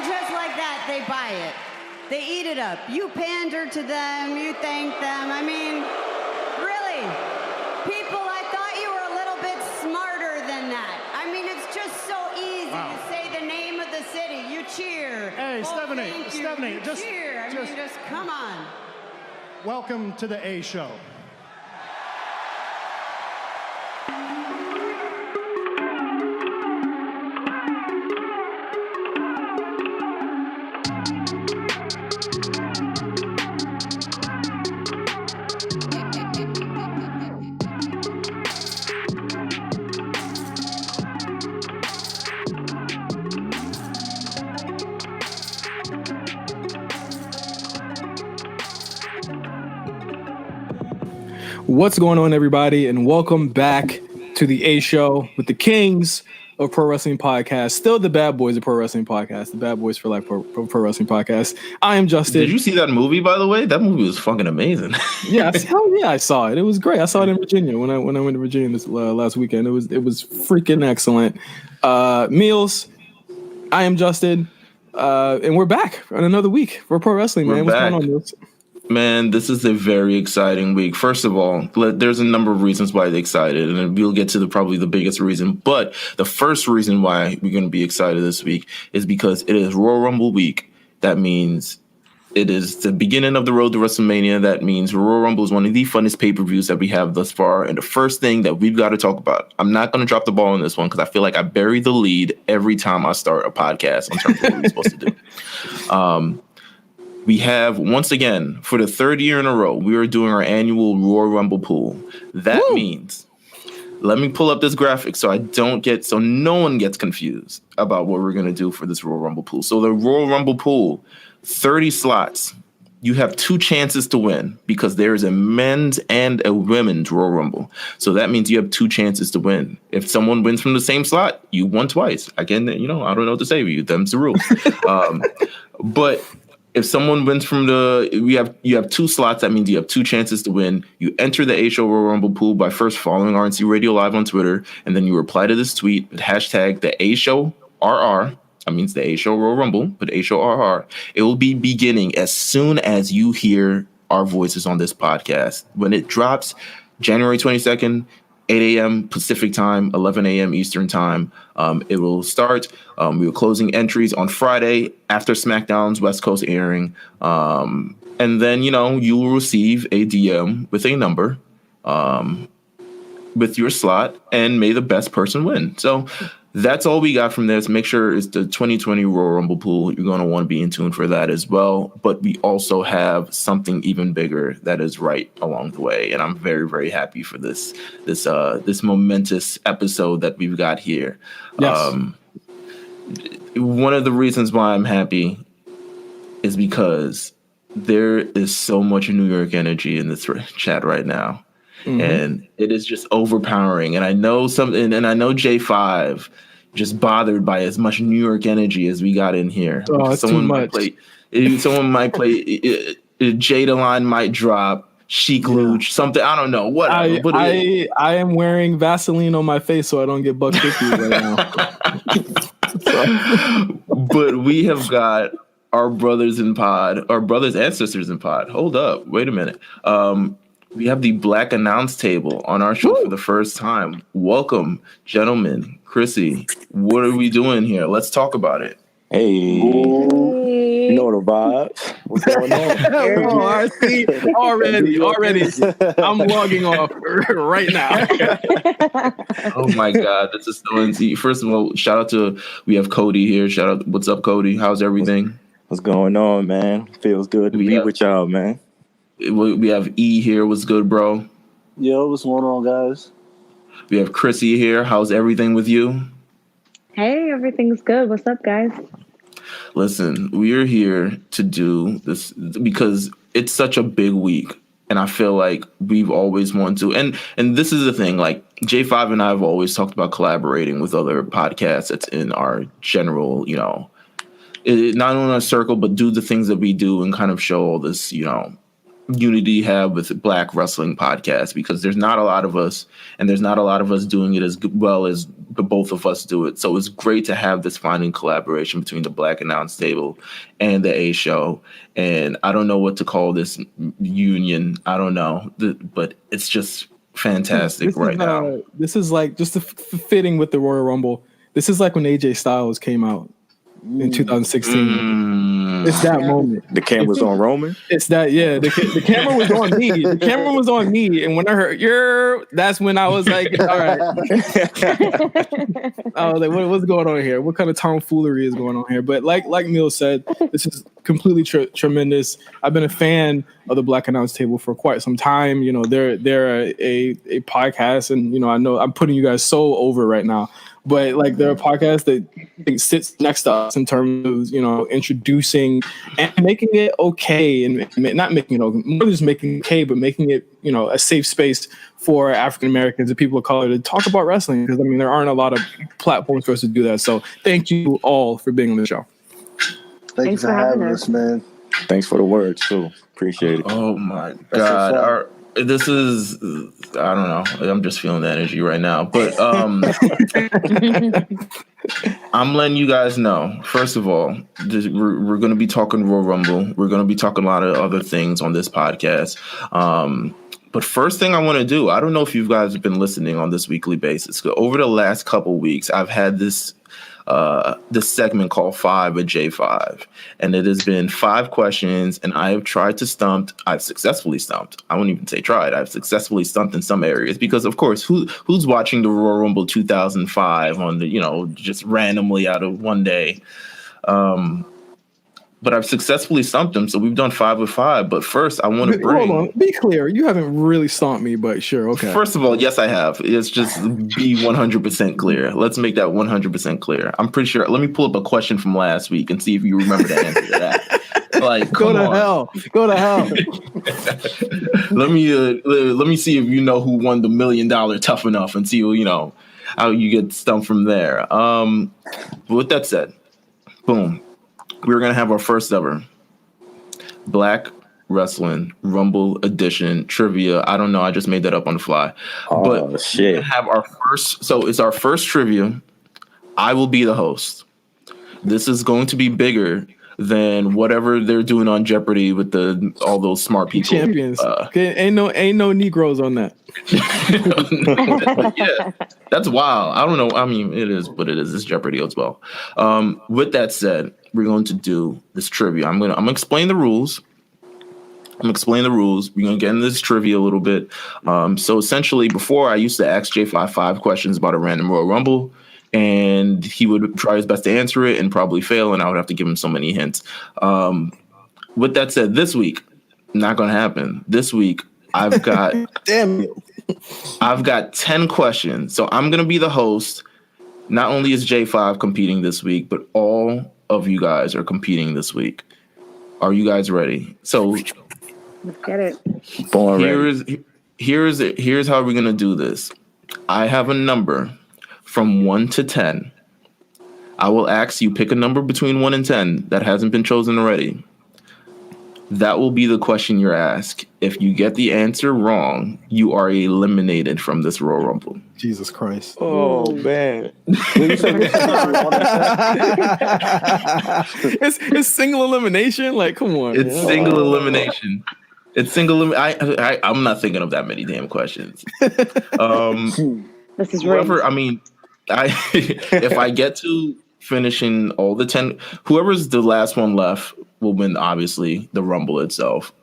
just like that, they buy it. They eat it up. You pander to them, you thank them. I mean, really, people, I thought you were a little bit smarter than that. I mean, it's just so easy to say the name of the city. You cheer. Hey, Stephanie, you cheer. I mean, just come on. Welcome to the A Show. What's going on, everybody, and welcome back to the A Show with the Kings of Pro Wrestling Podcast. Still the bad boys of Pro Wrestling Podcast, the bad boys for life Pro Wrestling Podcast. I am Justin. Did you see that movie, by the way? That movie was fucking amazing. Hell yeah, I saw it. It was great. I saw it in Virginia when I went to Virginia this last weekend. It was freaking excellent. Meelz, I am Justin, and we're back on another week for Pro Wrestling, man. What's going on, Meelz? Man, this is a very exciting week. First of all, there's a number of reasons why they're excited, and we'll get to probably the biggest reason. But the first reason why we're going to be excited this week is because it is Royal Rumble week. That means it is the beginning of the road to WrestleMania. That means Royal Rumble is one of the funnest pay-per-views that we have thus far. And the first thing that we've got to talk about, I'm not going to drop the ball on this one because I feel like I bury the lead every time I start a podcast in terms of what we're supposed to do. We have, once again, for the third year in a row, we are doing our annual Royal Rumble pool. That means, let me pull up this graphic so no one gets confused about what we're going to do for this Royal Rumble pool. So the Royal Rumble pool, 30 slots. You have two chances to win because there is a men's and a women's Royal Rumble. So that means you have two chances to win. If someone wins from the same slot, you won twice. Again, I don't know what to say to you. Them's the rules. But if someone wins from you have two slots, that means you have two chances to win. You enter the A Show Royal Rumble pool by first following RNC Radio Live on Twitter, and then you reply to this tweet with hashtag the A Show RR. That means the A Show Royal Rumble, but A Show RR. It will be beginning as soon as you hear our voices on this podcast. When it drops, January 22nd, 8 a.m. Pacific time, 11 a.m. Eastern time. It will start. We are closing entries on Friday after SmackDown's West Coast airing. And then, you will receive a DM with a number with your slot, and may the best person win. So that's all we got from this. Make sure it's the 2020 Royal Rumble pool. You're going to want to be in tune for that as well. But we also have something even bigger that is right along the way. And I'm very, very happy for this momentous episode that we've got here. Yes. One of the reasons why I'm happy is because there is so much New York energy in this chat right now. Mm-hmm. And it is just overpowering. And I know and I know J5 just bothered by as much New York energy as we got in here. Oh, it's too much. Someone might play Jada Line might drop, Chic Luch, something. I don't know. Whatever. I am wearing Vaseline on my face so I don't get buck 50 right now. But we have got our brothers and sisters in pod. Hold up. Wait a minute. We have the Black Announce Table on our show for the first time. Welcome, gentlemen. Chrissy, what are we doing here? Let's talk about it. Hey. You know the vibes. What's going on? Already. I'm logging off right now. Oh my God, this is so insane. First of all, shout out we have Codie here. Shout out, what's up, Codie? How's everything? What's going on, man? Feels good to be with y'all, man. We have E here. What's good, bro? Yo, what's going on, guys? We have Chrissy here. How's everything with you? Hey, everything's good. What's up, guys? Listen, we are here to do this because it's such a big week. And I feel like we've always wanted to. And this is the thing, like J5 and I have always talked about collaborating with other podcasts that's in our general, not only our circle, but do the things that we do and kind of show all this, unity have with Black wrestling podcasts, because there's not a lot of us, and there's not a lot of us doing it as well as the both of us do it. So it's great to have this finding collaboration between the Black Announce Table and the A Show. And I don't know what to call this union. I don't know, but it's just fantastic now. This is like just fitting with the Royal Rumble. This is like when AJ Styles came out in 2016. It's that moment. The camera's on Roman. It's that, yeah. The camera was on me. The camera was on me, and when I heard that's when I was like, all right. I was like, what's going on here? What kind of tomfoolery is going on here? But like Meelz said, this is completely tremendous. I've been a fan of the Black Announce Table for quite some time. You know, they're a podcast, and you know, I know I'm putting you guys so over right now. But like they're a podcast that sits next to us in terms of, you know, introducing and making it okay, and not making it okay, more than just making it okay, but making it, you know, a safe space for African Americans and people of color to talk about wrestling. Because I mean, there aren't a lot of platforms for us to do that. So thank you all for being on the show. Thank you for having us, man. Thanks for the words too. Appreciate it. Oh my God. This is, I don't know. I'm just feeling the energy right now. But I'm letting you guys know, first of all, we're going to be talking Royal Rumble. We're going to be talking a lot of other things on this podcast. But first thing I want to do, I don't know if you guys have been listening on this weekly basis. Over the last couple weeks, I've had this segment called 5 with J5, and it has been 5 questions, and I have tried to stump. I've successfully stumped. I won't even say tried. I've successfully stumped in some areas, because of course, who's watching the Royal Rumble 2005 on the, you know, just randomly out of one day. But I've successfully stumped them, so we've done 5 with 5. But first, I want to bring. Hold on, be clear. You haven't really stumped me, but sure, okay. First of all, yes, I have. It's just be 100% clear. Let's make that 100% clear. I'm pretty sure. Let me pull up a question from last week and see if you remember the answer to that. Like, go to hell. Let me see if you know who won the $1 million Tough Enough, and see, you know, how you get stumped from there. With that said, boom. We're going to have our first ever Black Wrestling Rumble Edition trivia. I don't know. I just made that up on the fly. But shit. We're going to have our first. So it's our first trivia. I will be the host. This is going to be bigger than whatever they're doing on Jeopardy with all those smart people. Champions. Ain't no Negroes on that. Yeah, that's wild. I don't know. I mean, it is what it is. It's Jeopardy as well. With that said, we're going to do this trivia. I'm gonna explain the rules. We're gonna get into this trivia a little bit. So essentially, before I used to ask J5 5 questions about a random Royal Rumble, and he would try his best to answer it and probably fail, and I would have to give him so many hints. With that said, this week, not gonna happen. This week, I've got I've got 10 questions. So I'm gonna be the host. Not only is J5 competing this week, but all of you guys are competing this week. Are you guys ready? So Let's get it. Here's how we're gonna do this. I have a number from 1 to 10. I will ask you, pick a number between 1 and 10 that hasn't been chosen already. That will be the question you're asked. If you get the answer wrong, you are eliminated from this Royal Rumble. Jesus Christ. Oh, man. It's single elimination? Like, come on. It's single elimination. It's single. I'm not thinking of that many damn questions. This is whoever. I mean, if I get to finishing all the 10, whoever's the last one left will win, obviously, the Rumble itself.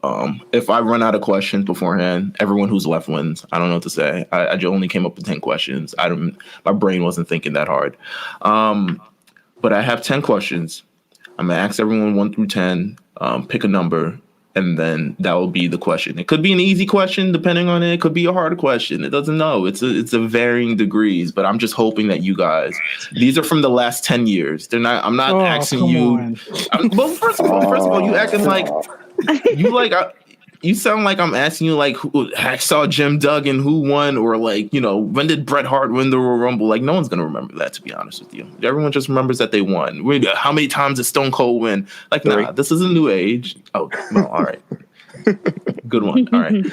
If I run out of questions beforehand, everyone who's left wins. I don't know what to say. I only came up with 10 questions. My brain wasn't thinking that hard. But I have 10 questions. I'm going to ask everyone 1 through 10, pick a number, and then that will be the question. It could be an easy question, depending on it. It could be a hard question. It doesn't know. It's a varying degrees, but I'm just hoping that you guys, these are from the last 10 years. They're not, I'm not asking you. Well, first of all, you acting like, you sound like I'm asking you like, who saw Jim Duggan, who won, or like, you know, when did Bret Hart win the Royal Rumble? Like, no one's going to remember that, to be honest with you. Everyone just remembers that they won. How many times did Stone Cold win? Like, nah, this is a new age. Oh, well, all right. Good one. All right.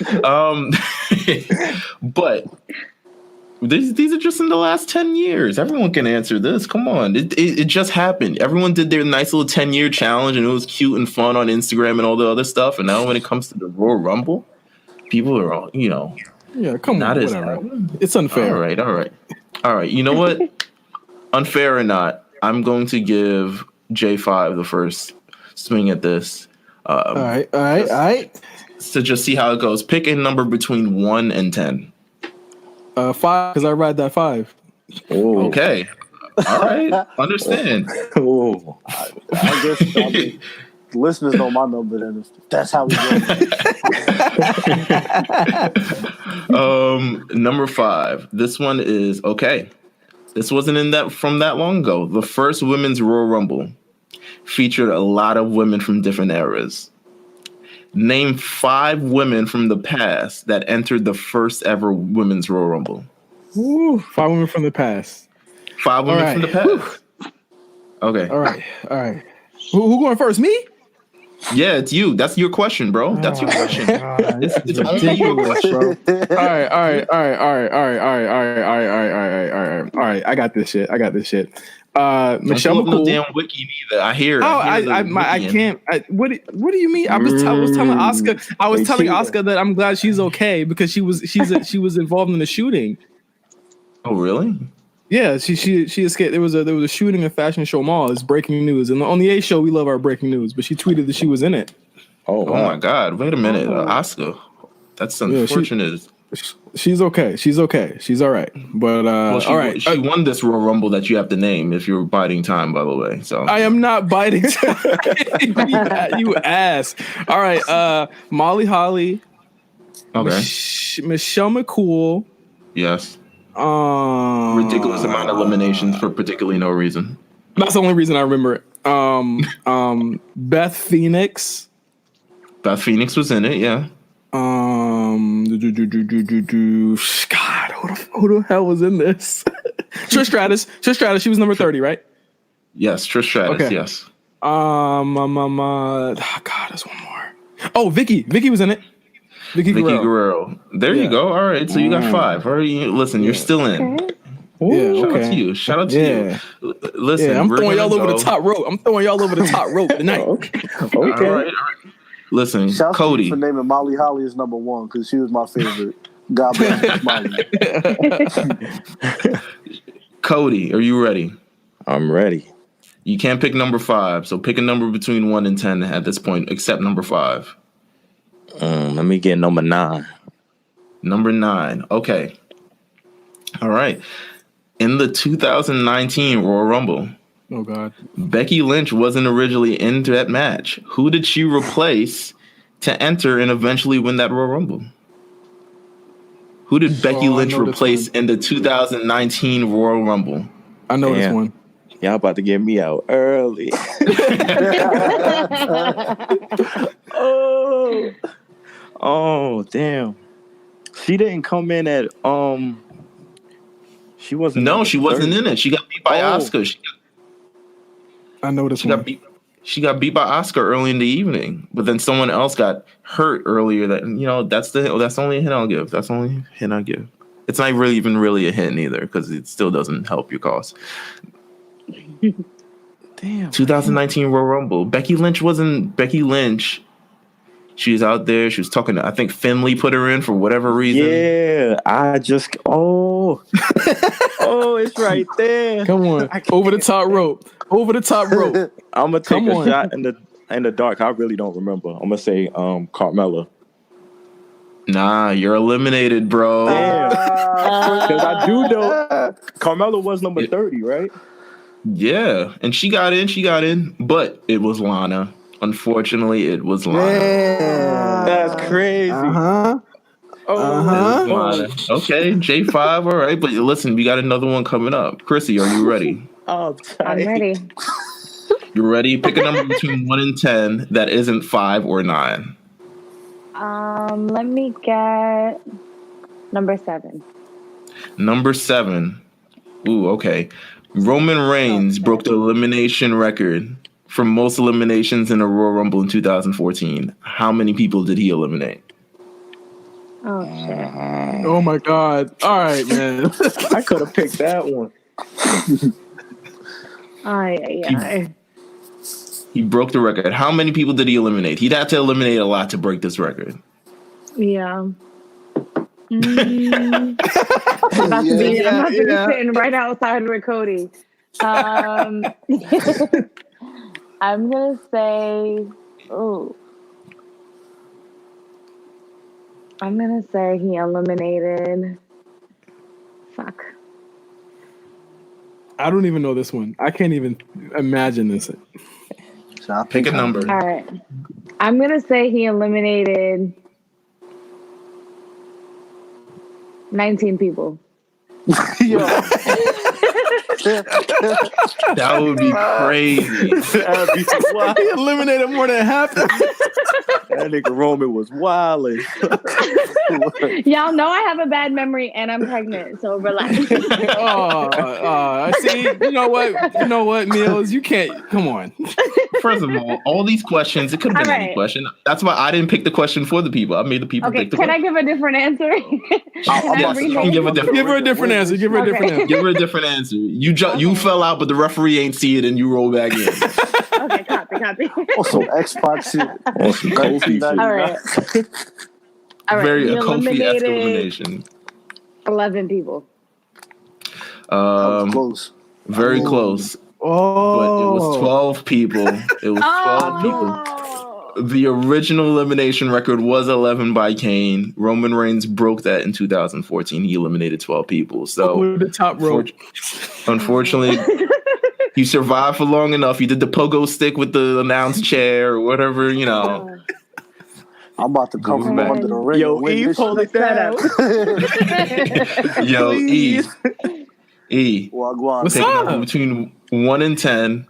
But these are just in the last 10 years. Everyone can answer this. Come on. It just happened. Everyone did their nice little 10-year challenge, and it was cute and fun on Instagram and all the other stuff. And now when it comes to the Royal Rumble, people are all, Yeah, come not on. as Whatever. It's unfair. All right. You know what? Unfair or not, I'm going to give J5 the first swing at this. All right. To just see how it goes. Pick a number between 1 and 10. 5, because I ride that 5. Oh. Okay. All right. Understand. Oh. I guess the listeners know my number, then that's how we go. Number 5. This one is okay. This wasn't from that long ago. The first women's Royal Rumble featured a lot of women from different eras. Name 5 women from the past that entered the first ever women's Royal Rumble. Ooh, 5 women from the past. 5 women from the past. Okay. All right. Who going first? Me? Yeah, it's you. That's your question, bro. That's your question. It's ridiculous, bro. All right. I got this shit. Michelle McCool. Damn wiki neither. I hear. I can't. What do you mean? I was telling Asuka. I was telling Asuka that I'm glad she's okay because she was involved in the shooting. Oh really? Yeah, she escaped. There was a shooting at Fashion Show Mall. It's breaking news, and on the A show we love our breaking news. But she tweeted that she was in it. Oh my God! Wait a minute, Asuka. That's unfortunate. She's okay. She's all right. But all right. She won this Royal Rumble that you have to name if you're biding time, by the way. So I am not biting time. You ass. All right. Molly Holly. Okay. Michelle McCool. Yes. Ridiculous amount of eliminations for particularly no reason. That's the only reason I remember it. Beth Phoenix. Beth Phoenix was in it, yeah. God, who the hell was in this? Trish Stratus. She was number 30, right? Yes, Trish Stratus, okay. Yes. God, there's one more. Oh, Vicky was in it. Vicky Guerrero. There you go. All right, so you got 5. All right, listen, you're still in. Okay. Shout out to you. Listen, I'm throwing y'all over the top rope. Tonight. Okay. All right. Listen, Shout Codie. for naming Molly Holly as number 1 because she was my favorite. God bless Molly. Codie, are you ready? I'm ready. You can't pick number 5, so pick a number between 1 and 10 at this point, except number 5. Let me get number 9. Number 9. Okay. All right. In the 2019 Royal Rumble, oh God, Becky Lynch wasn't originally into that match. Who did she replace to enter and eventually win that Royal Rumble? Who did Becky Lynch replace in the 2019 Royal Rumble? I know this one. Y'all about to get me out early. Oh, damn. She didn't come in at she wasn't. No, she wasn't in it. She got beat by Asuka. I know this one. She got beat by Asuka early in the evening, but then someone else got hurt earlier. That's the only hint I'll give. That's the only hint I'll give. It's not really a hint either because it still doesn't help your cause. Damn. 2019 Royal Rumble. Becky Lynch wasn't Becky Lynch. She was out there. She was talking to, I think Finley put her in for whatever reason. Yeah, it's right there. Come on, over the top rope. I'm gonna take a shot in the dark. I really don't remember. I'm gonna say Carmella. Nah, you're eliminated, bro. Damn. Because I do know Carmella was number 30, right? Yeah, and she got in, but it was Lana. Unfortunately, it was Lana. Yeah. That's crazy. Okay, J5, all right. But listen, we got another one coming up. Chrissy, are you ready? I'm ready. You ready? Pick a number between 1 and 10 that isn't 5 or 9. Let me get number 7. Number 7. Ooh, okay. Roman Reigns broke the elimination record for most eliminations in a Royal Rumble in 2014, how many people did he eliminate? Oh shit. Oh my God! All right, man. I could have picked that one. Ay. He broke the record. How many people did he eliminate? He'd have to eliminate a lot to break this record. Yeah. I'm about to be sitting right outside with Codie. I'm gonna say, I'm gonna say he eliminated. Fuck. I don't even know this one. I can't even imagine this. So I'll Pick a number. All right. I'm gonna say he eliminated 19 people. That would be crazy. He eliminated more than half. That nigga Roman was wilding. Y'all know I have a bad memory and I'm pregnant, so relax. I see. You know what, Meelz? You can't. Come on. First of all these questions, it could have been any question. That's why I didn't pick the question for the people. I made the people pick the question. Can I give a different answer? Give her a different answer. Give her a different answer. Give her a different answer. You fell out, but the referee ain't see it, and you roll back in. Okay, copy. Also, Xbox shit. All right. Very a Kofi-esque elimination. 11 people. Close. Very close. Oh, But it was 12 people. It was 12 people. The original elimination record was 11 by Kane. Roman Reigns broke that in 2014. He eliminated 12 people. So the top rope. Unfortunately, you survived for long enough. You did the pogo stick with the announce chair or whatever, you know. I'm about to come from under the ring. Yo, Eve, hold it down. Yo, E. What's Pick a up? number between 1 and 10.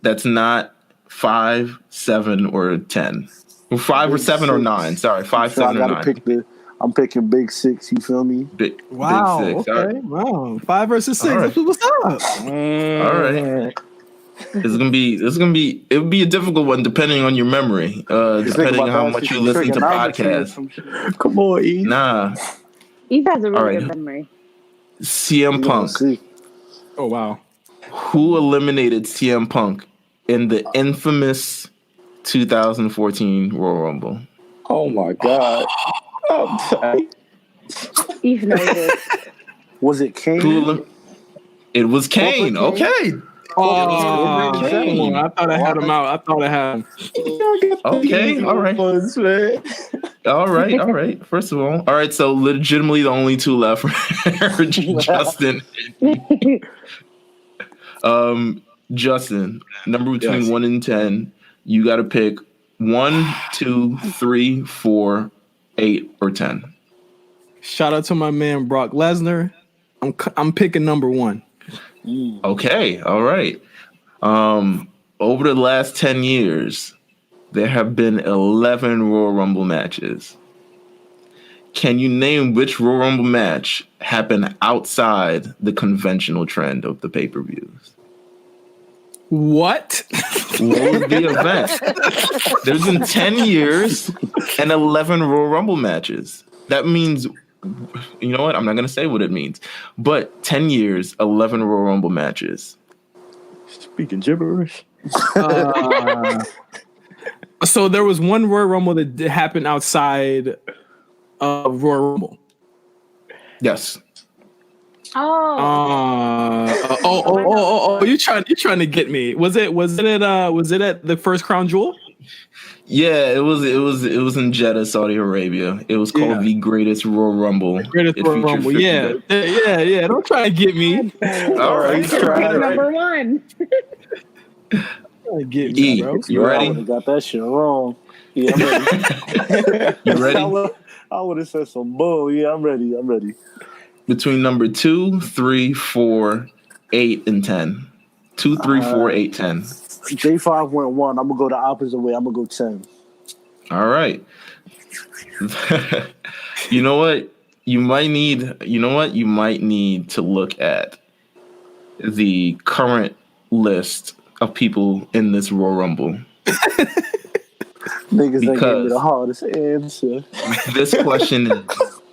That's not 5, 7, or 10. 5 or 7 or 9. Sorry, 5, 7, or 9. I'm picking big 6. You feel me? Big 6. Okay. All right. Wow. 5 versus 6. Right. What's up? All right. It's gonna be. It would be a difficult one depending on your memory. Depending on how much you listen to podcasts. Come on, Eve. Nah. Eve has a really right. good memory. CM Punk. Oh wow. Who eliminated CM Punk in the infamous 2014 Royal Rumble? Oh my God. I'm sorry. Eve knows it. Was it Kane? It was Kane. Okay. Oh, Kane. I thought I had him out. I thought I had him. Okay. All right. All right. First of all, so legitimately the only two left are Justin. Justin, number between 1 and 10. You got to pick 1, 2, 3, 4, 8, or 10. Shout out to my man Brock Lesnar. I'm picking number 1. Okay. All right. Over the last 10 years, there have been 11 Royal Rumble matches. Can you name which Royal Rumble match happened outside the conventional trend of the pay-per-views? What? What was the event? There's been 10 years and 11 Royal Rumble matches. That means, you know what? I'm not going to say what it means. But 10 years, 11 Royal Rumble matches. Speaking gibberish. So there was one Royal Rumble that happened outside of Royal Rumble. Yes. You trying to get me? Was it at the first Crown Jewel? Yeah, it was in Jeddah, Saudi Arabia. It was called the Greatest Royal Rumble. Greatest Royal Rumble. Yeah. Don't try to get me. All right, number 1. Get me, bro. You ready? I would have got that shit wrong. Yeah, I'm ready. You ready? I would have said some bull. Yeah, I'm ready. Between number 2, 3, 4, 8, and 10. 2, 3, 4, 8, 10. J5 went 1. I'm gonna go the opposite way. I'm gonna go 10. All right. You know what? You might need to look at the current list of people in this Royal Rumble. Niggas ain't gave me the hardest answer. This question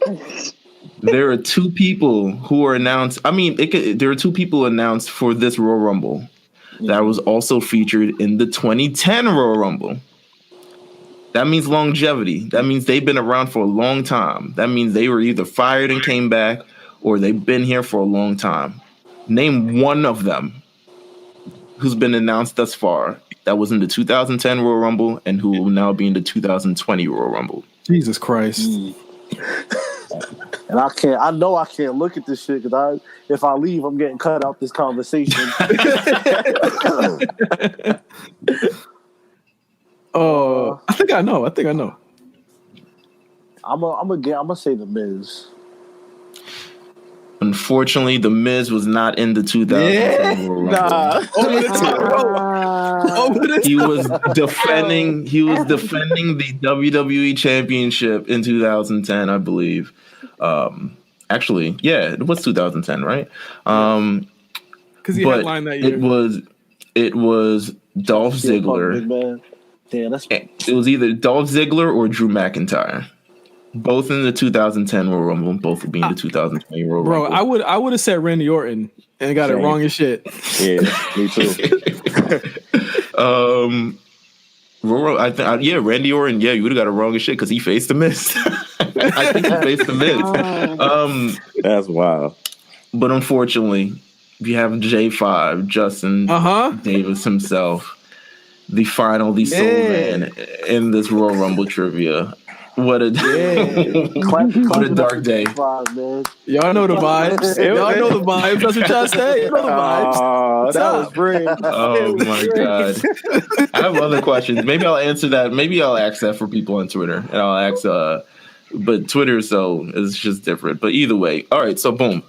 is: there are two people who are announced. I mean, there are two people announced for this Royal Rumble that was also featured in the 2010 Royal Rumble. That means longevity. That means they've been around for a long time. That means they were either fired and came back, or they've been here for a long time. Name one of them who's been announced thus far that was in the 2010 Royal Rumble and who will now be in the 2020 Royal Rumble. Jesus Christ. And I know I can't look at this shit because if I leave, I'm getting cut out this conversation. I think I know. I'm gonna say the Miz. Unfortunately, the Miz was not in the 2010 Royal Rumble. He was defending the WWE Championship in 2010, I believe. Actually, yeah, it was 2010, right? Because he headlined that year. It was Dolph Ziggler. Damn, it was either Dolph Ziggler or Drew McIntyre. Both in the 2010 Royal Rumble, both will be in the 2020 Royal Rumble. Bro, I would have said Randy Orton and got it wrong as shit. Yeah, me too. Randy Orton. Yeah, you would have got it wrong as shit because he faced the Miz. I think he faced the Miz. That's wild. But unfortunately, we have J5 Justin Davis himself, the sole man in this Royal Rumble trivia. What a what a dark day. Y'all know the vibes. Y'all know the vibes. That's what y'all say. You know the vibes. That was great. Oh my God. I have other questions. Maybe I'll answer that. Maybe I'll ask that for people on Twitter. And I'll ask but Twitter is just different. But either way. All right, so boom.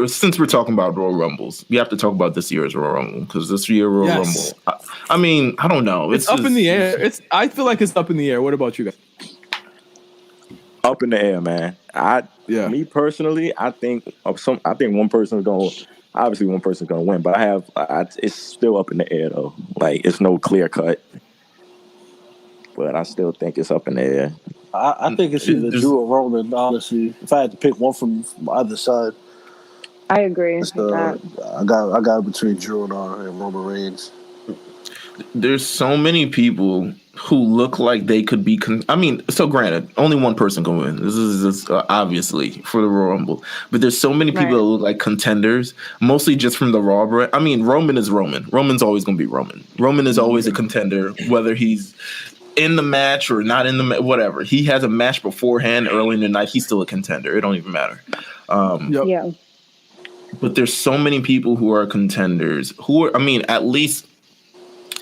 Since we're talking about Royal Rumbles, we have to talk about this year's Royal Rumble because this year Royal Rumble. I mean, I don't know. It's up in the air. I feel like it's up in the air. What about you guys? Up in the air, man. Me personally, I think one person's gonna win, but it's still up in the air though. Like it's no clear cut, but I still think it's up in the air. I think it's either Drew or Roman. Honestly, if I had to pick one from either side, I agree. I got between Drew and Roman Reigns. There's so many people who look like they could be. So granted, only one person can win. This is obviously for the Royal Rumble, but there's so many people that look like contenders, mostly just from the Raw brand. I mean, Roman is Roman. Roman's always going to be Roman. Roman is always a contender, whether he's in the match or not in the match, whatever. He has a match beforehand early in the night. He's still a contender. It don't even matter. Yeah. But there's so many people who are contenders who are, at least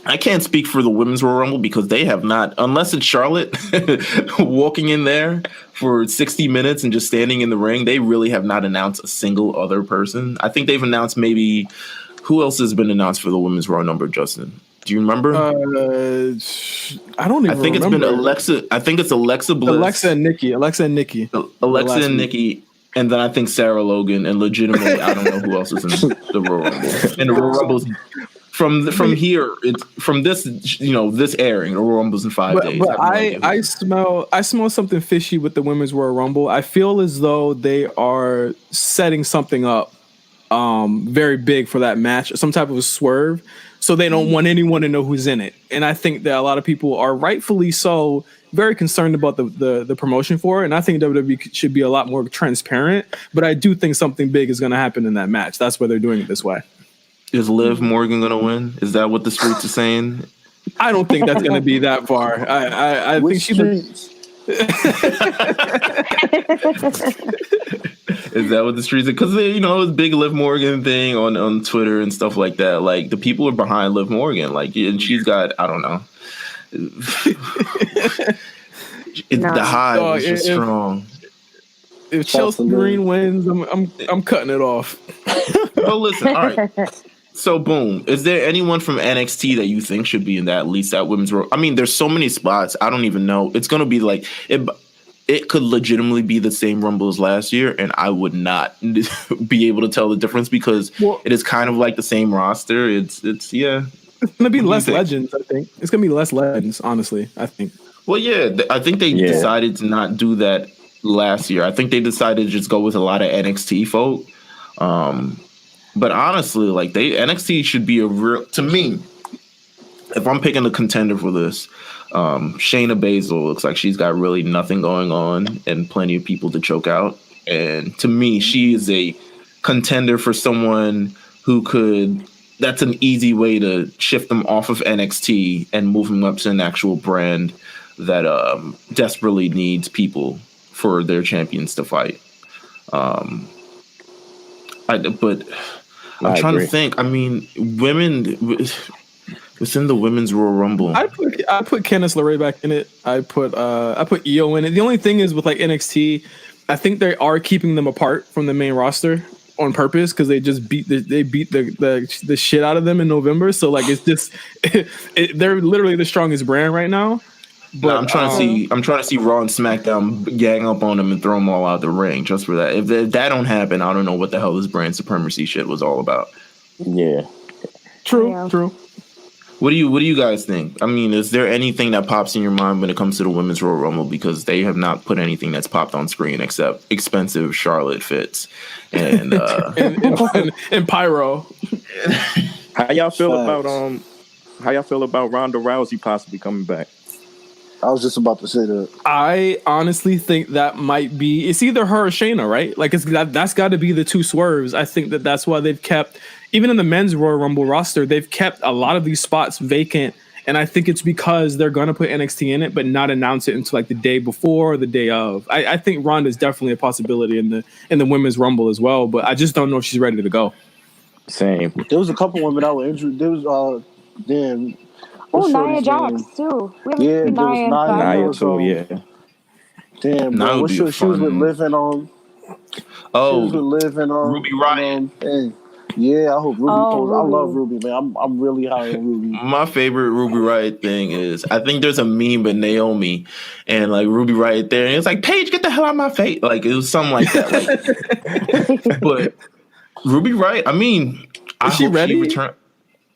I can't speak for the Women's Royal Rumble because they have not, unless it's Charlotte walking in there for 60 minutes and just standing in the ring, they really have not announced a single other person. I think they've announced who else has been announced for the Women's Royal Rumble, Justin? Do you remember? I don't even remember. I think it's been Alexa. I think it's Alexa Bliss. Alexa and Nikki. Alexa and Nikki. And then I think Sarah Logan. And legitimately, I don't know who else is in the Royal Rumble. And the Royal Rumble's from here. It's from this this airing. The Royal Rumble's in 5 days. But I smell something fishy with the Women's Royal Rumble. I feel as though they are setting something up very big for that match. Some type of a swerve. So they don't want anyone to know who's in it. And I think that a lot of people are rightfully so very concerned about the promotion for it. And I think WWE should be a lot more transparent. But I do think something big is going to happen in that match. That's why they're doing it this way. Is Liv Morgan going to win? Is that what the streets are saying? I don't think that's going to be that far. I think she's... Is that what the streets are? Because it's big Liv Morgan thing on Twitter and stuff like that. Like the people are behind Liv Morgan. Like, and she's got, I don't know. The hive is just strong. If Chelsea Green wins, I'm cutting it off. Well, listen, all right. So, boom. Is there anyone from NXT that you think should be in that, at least that Women's Royal? There's so many spots. I don't even know. It's going to be like... it could legitimately be the same Rumble as last year, and I would not be able to tell the difference because it is kind of like the same roster. It's yeah. It's gonna be less legends, I think. It's gonna be less legends, honestly, I think. Well, yeah, I think they decided to not do that last year. I think they decided to just go with a lot of NXT folk. But honestly, like NXT should be a real, to me, if I'm picking a contender for this, Shayna Baszler looks like she's got really nothing going on and plenty of people to choke out. And to me, she is a contender for someone who could, that's an easy way to shift them off of NXT and move them up to an actual brand that desperately needs people for their champions to fight. But I'm trying to think. I mean, women within the women's Royal Rumble. I put Candice LeRae back in it. I put Io in it. The only thing is with like NXT, I think they are keeping them apart from the main roster on purpose because they just beat the shit out of them in November. So like it's just they're literally the strongest brand right now. But I'm trying to see Raw and SmackDown gang up on them and throw them all out the ring just for that. If that don't happen, I don't know what the hell this brand supremacy shit was all about. Yeah, true. What do you guys think? I mean, is there anything that pops in your mind when it comes to the women's Royal Rumble? Because they have not put anything that's popped on screen except expensive Charlotte Fitz and and Pyro. How y'all feel about Ronda Rousey possibly coming back? I was just about to say that. I honestly think that might be. It's either her or Shayna, right? Like that's got to be the two swerves. I think that's why they've kept, even in the men's Royal Rumble roster, they've kept a lot of these spots vacant. And I think it's because they're gonna put NXT in it, but not announce it until like the day before or the day of. I think Ronda is definitely a possibility in the women's Rumble as well, but I just don't know if she's ready to go. Same. There was a couple women that were injured. There was Nia Jax too. Yeah, there was Nia too. Yeah. Damn, bro. What's your shoes with living on? Oh, she was with living on Ruby Riott. Yeah, I hope Ruby goes. I love Ruby, man. I'm really high on Ruby. My favorite Ruby Riott thing is I think there's a meme with Naomi and like Ruby Riott there, and it's like, Paige, get the hell out of my face. Like it was something like that. Like, but Ruby Riott, I mean, is she ready?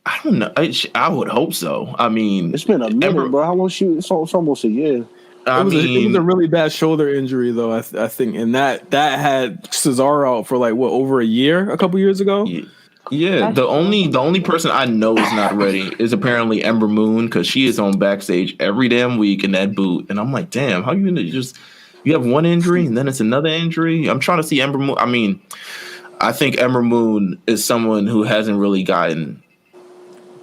I don't know. I would hope so. I mean, it's been a minute, bro. How long it's almost a year. It was a really bad shoulder injury, though. I think, and that had Cesaro out for like over a year, a couple years ago. Yeah. The only person I know is not ready is apparently Ember Moon because she is on backstage every damn week in that boot, and I'm like, damn, how you gonna you have one injury and then it's another injury? I'm trying to see Ember Moon. I mean, I think Ember Moon is someone who hasn't really gotten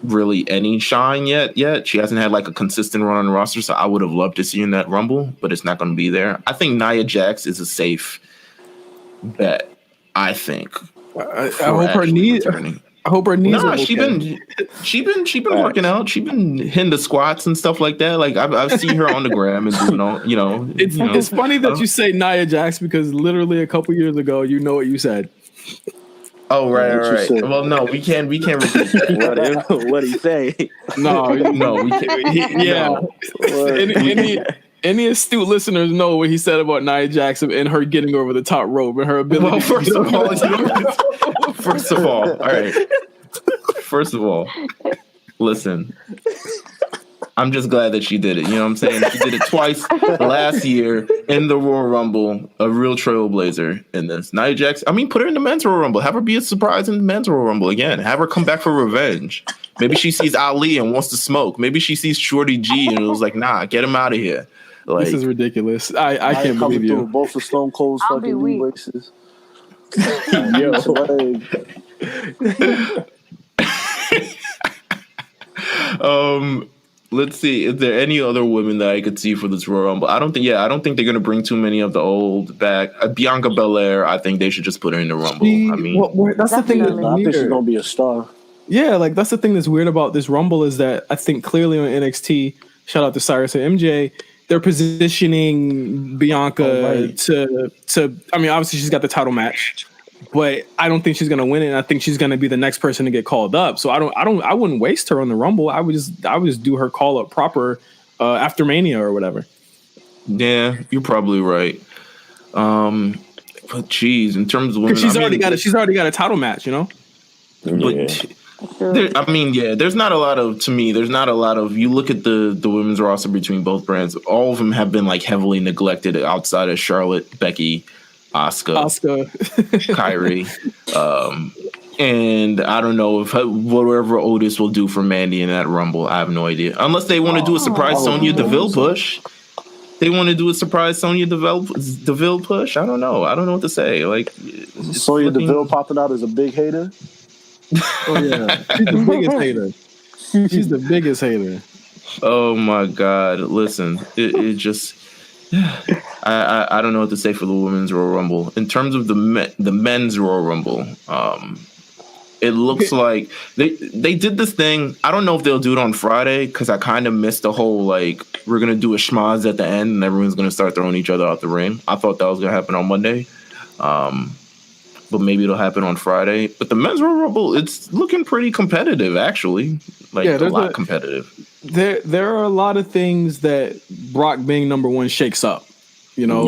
really any shine yet. She hasn't had like a consistent run on the roster, so I would have loved to see her in that Rumble, but it's not going to be there. I think Nia Jax is a safe bet. I think. I hope her knees. I hope her knees. Nah, she been working out. She been hitting the squats and stuff like that. Like I've seen her on the gram and doing all. It's funny that you say Nia Jax because literally a couple years ago, you know what you said. Oh right. Well, no, we can't repeat that. What did he say? No, we can't. Yeah. Any astute listeners know what he said about Nia Jax and her getting over the top rope and her ability. Well, first of all, all right. First of all, listen. I'm just glad that she did it. You know what I'm saying? She did it twice last year in the Royal Rumble, a real trailblazer in this. Nia Jax, I mean, put her in the men's Royal Rumble. Have her be a surprise in the men's Royal Rumble again. Have her come back for revenge. Maybe she sees Ali and wants to smoke. Maybe she sees Shorty G and it was like, nah, get him out of here. Like, this is ridiculous. I can't believe you. Both of Stone Cold's fucking knee braces. Let's see. Is there any other women that I could see for this Royal Rumble? I don't think they're going to bring too many of the old back. Bianca Belair, I think they should just put her in the Rumble. That's the thing. I think she's going to be a star. Yeah, like that's the thing that's weird about this Rumble is that I think clearly on NXT, shout out to Cyrus and MJ, they're positioning Bianca to. I mean, obviously she's got the title match, but I don't think she's gonna win it. And I think she's gonna be the next person to get called up. So I wouldn't waste her on the Rumble. I would just do her call up proper after Mania or whatever. Yeah, you're probably right. But geez, in terms of women, she's already got a title match, you know. But there's not a lot of, to me, there's not a lot of, you look at the women's roster between both brands, all of them have been like heavily neglected outside of Charlotte, Becky, Asuka. Kyrie. And I don't know if whatever Otis will do for Mandy in that Rumble, I have no idea. Unless they want to do a surprise Sonya Deville push. They want to do a surprise Sonya Deville push. I don't know. I don't know what to say. Like, Sonya Deville popping out as a big hater. Oh yeah, she's the biggest hater. Oh my God! Listen, it just. I don't know what to say for the women's Royal Rumble. In terms of the men's Royal Rumble, it looks like they did this thing. I don't know if they'll do it on Friday because I kind of missed the whole like we're gonna do a schmaz at the end and everyone's gonna start throwing each other out the ring. I thought that was gonna happen on Monday, but maybe it'll happen on Friday. But the men's Royal Rumble, it's looking pretty competitive actually, like a lot competitive. There are a lot of things that Brock being number one shakes up. You know,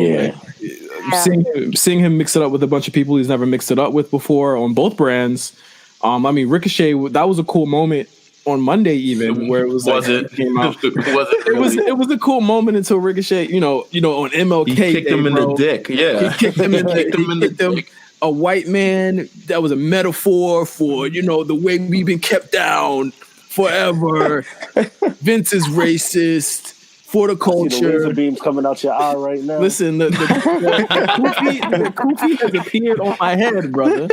seeing him mix it up with a bunch of people he's never mixed it up with before on both brands. I mean, Ricochet, that was a cool moment on Monday, even where it was came out. It was a cool moment until Ricochet, you know, on MLK. He kicked him in the dick. Yeah, he kicked him in the dick. A white man, that was a metaphor for, you know, the way we've been kept down forever. Vince is racist for the culture. See the laser beams coming out your eye right now. Listen, the kufi has appeared on my head, brother.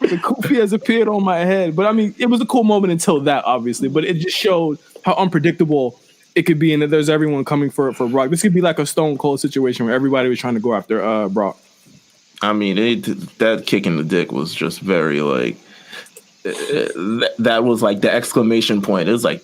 The kufi has appeared on my head. But I mean, it was a cool moment until that, obviously. But it just showed how unpredictable it could be, and that there's everyone coming for Brock. This could be like a Stone Cold situation where everybody was trying to go after Brock. I mean, that kick in the dick was just very like. That was like the exclamation point. It was like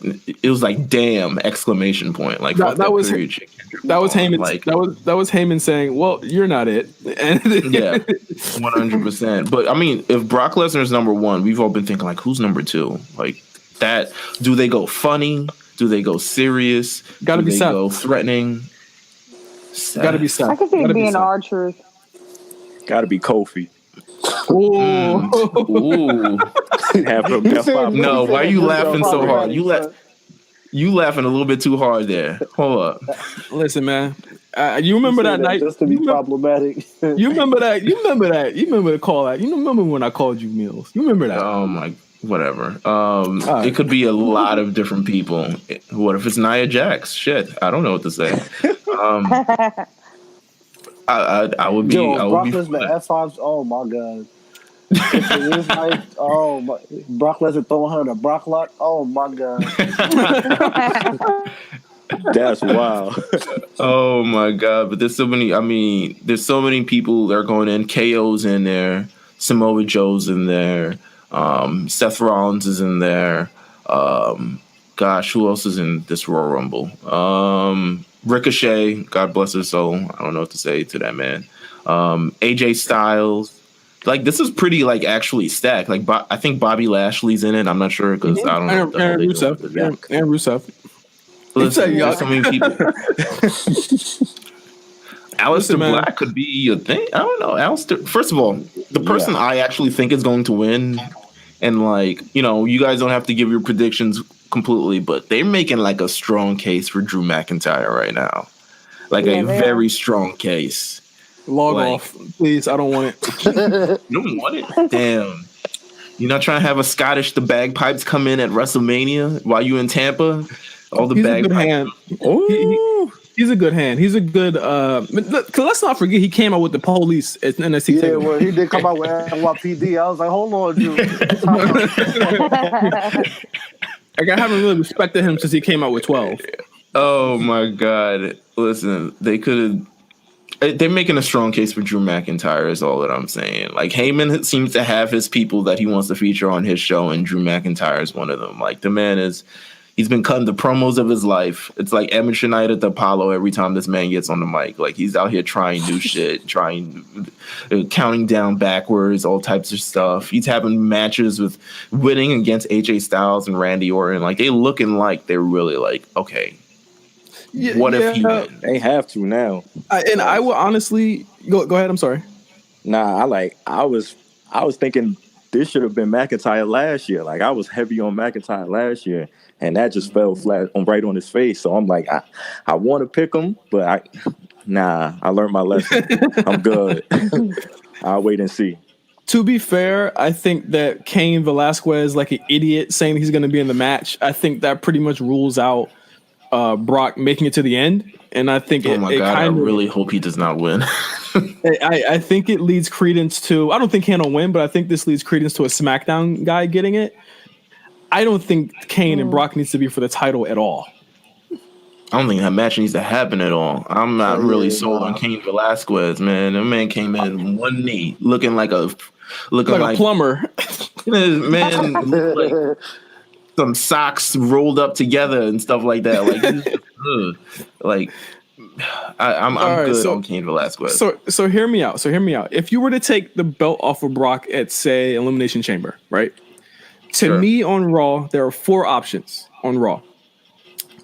damn exclamation point. Like that was Heyman. Like, that was Heyman saying, "Well, you're not it." Yeah, 100%. But I mean, if Brock Lesnar's number one, we've all been thinking like, who's number two? Like that. Do they go funny? Do they go serious? Gotta be Seth. Go threatening. Gotta be Seth. I can see it being R-Truth. Gotta be Kofi. Ooh. No, why are you laughing so hard? You laughing a little bit too hard there. Hold up. Listen, man. You remember that night? Just to be problematic. You remember that? You remember the call out? You remember when I called you Meelz? You remember that? Oh my, whatever. It could be a lot of different people. What if it's Nia Jax? Shit, I don't know what to say. I would be. Brock Lesnar F5s. Oh my God. If it is like, oh my, Brock Lesnar throwing her in a Brock lock. Oh my God. That's wild. Oh my God. But there's so many. I mean, there's so many people that are going in. KO's in there. Samoa Joe's in there. Seth Rollins is in there. Gosh, who else is in this Royal Rumble? Ricochet, God bless his soul. I don't know what to say to that man. AJ Styles. Like, this is pretty, like, actually stacked. Like, I think Bobby Lashley's in it. I'm not sure because I don't know. Aaron Rusev. Listen, there's so many people. Aleister Black could be a thing. I don't know. Aleister. First of all, the person I actually think is going to win, and, like, you know, you guys don't have to give your predictions completely, but they're making, like, a strong case for Drew McIntyre right now. Like, a very strong case. Log off, please. I don't want it. You don't want it? Damn. You're not trying to have the bagpipes come in at WrestleMania while you in Tampa? All the bagpipes. He's a good hand. He's a good. Cause let's not forget he came out with the police at NXT. Yeah, well, he did come out with NYPD. I was like, hold on, dude. Like, I haven't really respected him since he came out with 12. Oh my God! Listen, they could have. They're making a strong case for Drew McIntyre is all that I'm saying. Like, Heyman seems to have his people that he wants to feature on his show, and Drew McIntyre is one of them. Like, the man he's been cutting the promos of his life. It's like amateur night at the Apollo every time this man gets on the mic. Like, he's out here trying new shit, counting down backwards, all types of stuff. He's having matches with winning against AJ Styles and Randy Orton. Like, they looking like they're really like, okay. What if he wins? They have to now. I will honestly go ahead. I'm sorry. Nah, I was thinking this should have been McIntyre last year. Like I was heavy on McIntyre last year, and that just fell flat right on his face. So I'm like, I want to pick him, but I learned my lesson. I'm good. I'll wait and see. To be fair, I think that Cain Velasquez, like an idiot, saying he's going to be in the match, I think that pretty much rules out Brock making it to the end. And I think I really hope he does not win. I think it leads credence to, I don't think Cain will win, but I think this leads credence to a SmackDown guy getting it. I don't think Cain and Brock needs to be for the title at all. I don't think that match needs to happen at all. I'm not really sold on Cain Velasquez, man. That man came in one knee, looking like a plumber. Man, like some socks rolled up together and stuff like that. I'm good on Cain Velasquez. So hear me out. If you were to take the belt off of Brock at, say, Elimination Chamber, right? To me on Raw, there are 4 options on Raw.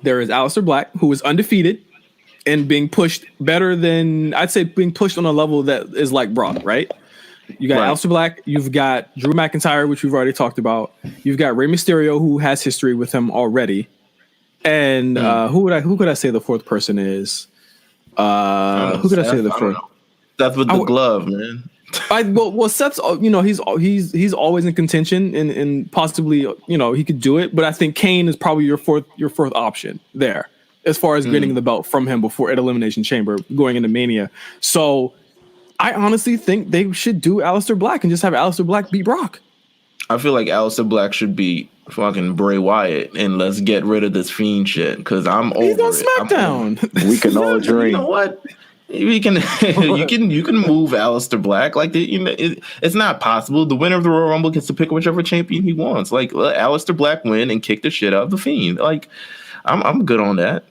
There is Aleister Black, who is undefeated and being pushed better than, I'd say, being pushed on a level that is like Brock, right? You got Aleister Black, you've got Drew McIntyre, which we've already talked about. You've got Rey Mysterio, who has history with him already. And who could I say the 4th person is? Who could I say the 4th? Seth with the glove, man. Well, Seth's, he's always in contention and possibly, he could do it. But I think Cain is probably your fourth option there as far as getting the belt from him before at Elimination Chamber going into Mania. So I honestly think they should do Aleister Black and just have Aleister Black beat Brock. I feel like Aleister Black should beat fucking Bray Wyatt and let's get rid of this Fiend shit because I'm over it. He's on SmackDown. We can all dream. You know what? You can move Aleister Black it's not possible. The winner of the Royal Rumble gets to pick whichever champion he wants. Like let Aleister Black win and kick the shit out of the Fiend. Like I'm good on that.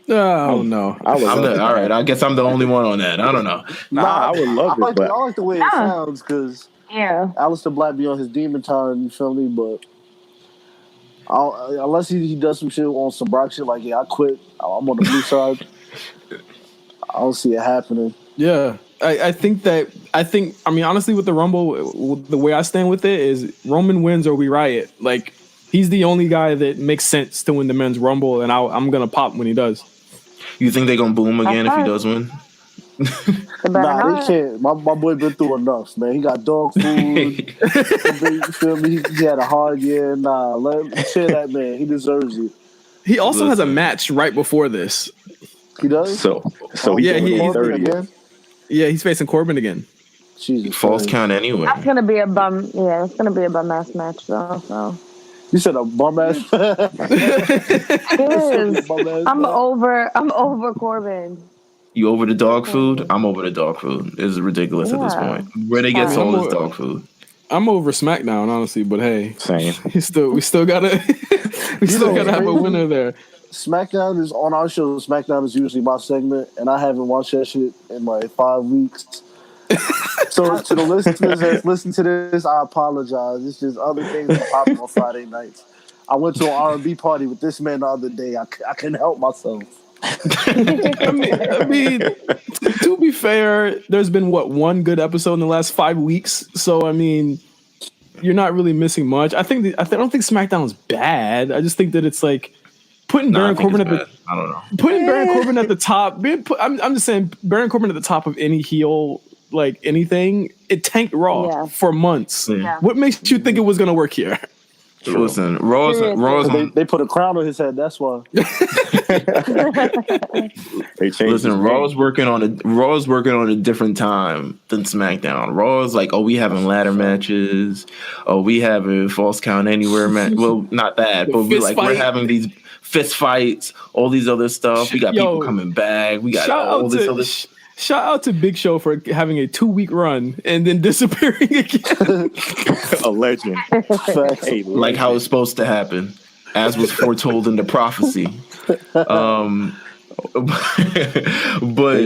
Oh no! All right. I guess I'm the only one on that. I don't know. I would love it. I like the way it sounds because Aleister Black be on his demon time. You feel me? But unless he does some shit on some Brock shit, like I quit. I'm on the blue side. I don't see it happening. Yeah, I think honestly with the Rumble, the way I stand with it is Roman wins or we riot. Like he's the only guy that makes sense to win the men's Rumble, and I'm gonna pop when he does. You think they're gonna boom again if he does win? Nah, they can't. My boy been through enough, man. He got dog food. You feel me? He had a hard year. Nah, let him share that man. He deserves it. He also has a match right before this. He does? So he's 30 again? Yeah, he's facing Corbin again. Jesus False Christ. count anyway. That's gonna be a bum. Yeah, it's gonna be a bum ass match though. So you said a bum ass. It is. I'm over Corbin. You over the dog food? I'm over the dog food. It's ridiculous at this point. Where they get all this dog food? I'm over SmackDown, honestly, but hey, same. we still gotta have a winner there. SmackDown is on our show. SmackDown is usually my segment, and I haven't watched that shit in like 5 weeks. So to the listeners that listen to this, I apologize. It's just other things that pop up on Friday nights. I went to an R&B party with this man the other day. I couldn't help myself. I mean, to be fair, there's been one good episode in the last 5 weeks. So I mean, you're not really missing much. I don't think SmackDown's bad. I just think that it's like putting Baron Corbin at the. I don't know. Putting Baron Corbin at the top. I'm just saying Baron Corbin at the top of any heel, like anything. It tanked Raw for months. Yeah. What makes you think it was going to work here? Listen, Raw's they put a crown on his head. That's why. They changed. Listen, Raw's working on a different time than SmackDown. Raw's like, we having ladder matches. We having false count anywhere match. Well, not that, but we're having these fist fights, all these other stuff. We got people coming back. We got all this other. Shout out to Big Show for having a 2-week run and then disappearing again. A legend. Like how it's supposed to happen, as was foretold in the prophecy. But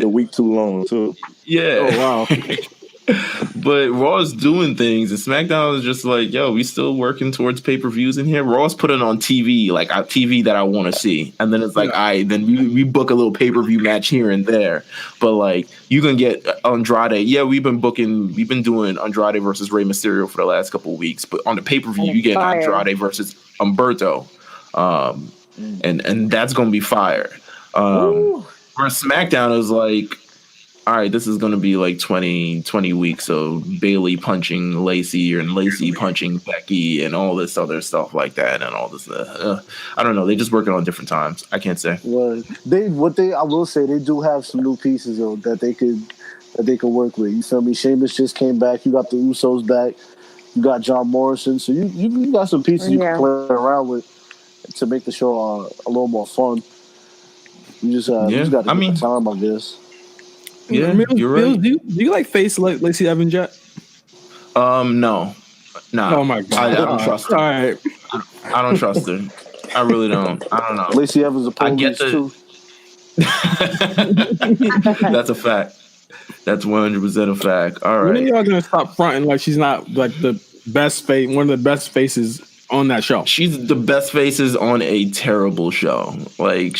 a week too long too. Yeah. Oh wow. But Raw's doing things, and SmackDown is just like, yo, we still working towards pay-per-views in here. Raw's putting on TV, like a TV that I want to see, and then it's like, all right, then we book a little pay-per-view match here and there. But like, you can get Andrade. Yeah, we've been doing Andrade versus Rey Mysterio for the last couple of weeks, but on the pay-per-view, you get Andrade versus Humberto, and that's gonna be fire. Where SmackDown is like, all right, this is going to be like 20 weeks of Bailey punching Lacey and Lacey punching Becky and all this other stuff like that and all this. I don't know. They just working on different times. I can't say. Well, I will say they do have some new pieces though that they could work with. You feel me? Sheamus just came back. You got the Usos back. You got John Morrison. So you got some pieces you can play around with to make the show a little more fun. You just got to give the time, I guess. Yeah, you're right. Do you like face like Lacey Evans yet? No. Oh my god! I don't trust her. All right. I don't trust her. I really don't. I don't know. Lacey Evans a police too. That's a fact. That's 100% a fact. All right. When are y'all gonna stop fronting like she's not like the best face, one of the best faces on that show? She's the best faces on a terrible show. Like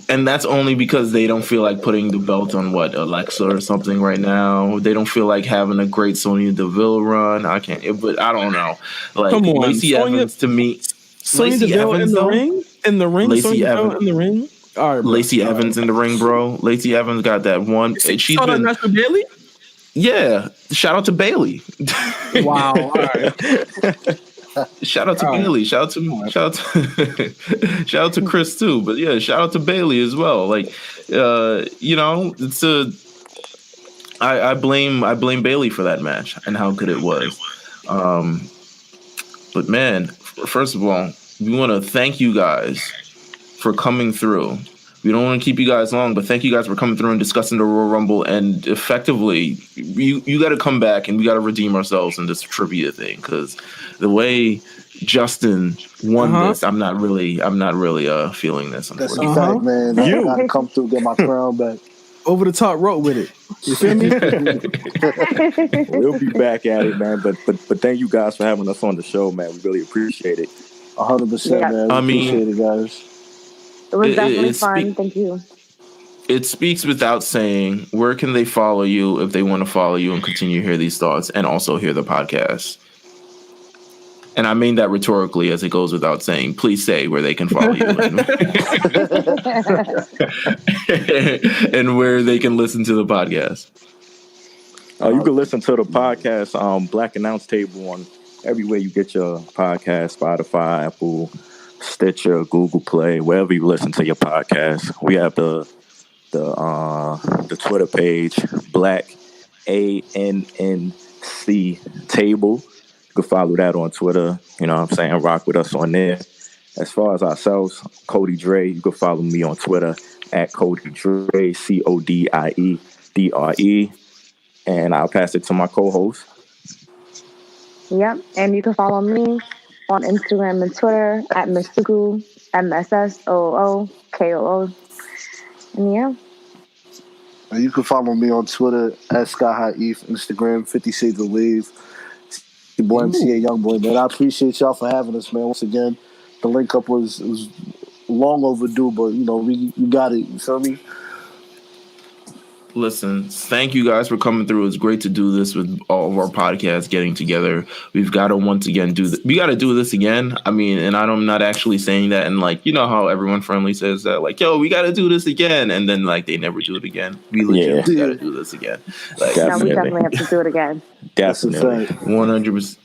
and that's only because they don't feel like putting the belt on Alexa or something right now. They don't feel like having a great Sonya Deville run. I can't, but I don't know. Like, come on, Lacey Evans to me. Sonya Deville in the ring. Lacey Evans in the ring. All right, Lacey Evans in the ring, bro. Lacey Evans got that one. She's been. Bailey? Yeah, shout out to Bailey. Wow. All right. Shout out to Bailey. Shout out to Chris too. But yeah, shout out to Bailey as well. Like, it's I blame Bailey for that match and how good it was. But man, first of all, we want to thank you guys for coming through. We don't want to keep you guys long, but thank you guys for coming through and discussing the Royal Rumble. And effectively, you got to come back and we got to redeem ourselves in this trivia thing, because the way Justin won this, I'm not really feeling this. That's a fact, man. I got to come through, get my crown back. Over the top rope with it. You feel me? We'll be back at it, man. But thank you guys for having us on the show, man. We really appreciate it. 100%, man. Appreciate it, guys. It was definitely fun. Thank you. It speaks without saying. Where can they follow you if they want to follow you and continue to hear these thoughts and also hear the podcast? And I mean that rhetorically, as it goes without saying. Please say where they can follow you and where they can listen to the podcast. You can listen to the podcast, Black Announce Table, on everywhere you get your podcast, Spotify, Apple, Stitcher, Google Play, wherever you listen to your podcast. We have the Twitter page, Black ANNC Table. You can follow that on Twitter. You know what I'm saying? Rock with us on there. As far as ourselves, Codie Dre, you can follow me on Twitter at Codie Dre, CODIEDRE. And I'll pass it to my co-host. Yep, and you can follow me on Instagram and Twitter at Misuku, MSSOOKOO. And yeah. And you can follow me on Twitter at Sky High Eve, Instagram 50 Shades of Wave. Your boy MCA Youngboy, man. I appreciate y'all for having us, man. Once again, the link up was long overdue, but we got it. You feel me? Listen, thank you guys for coming through. It's great to do this with all of our podcasts getting together. We've got to once again we got to do this again. I mean, and I'm not actually saying that. And like, you know how everyone friendly says that, like, yo, we got to do this again. And then like, they never do it again. We legit got to do this again. Like, no, we definitely have to do it again. Definitely. 100%.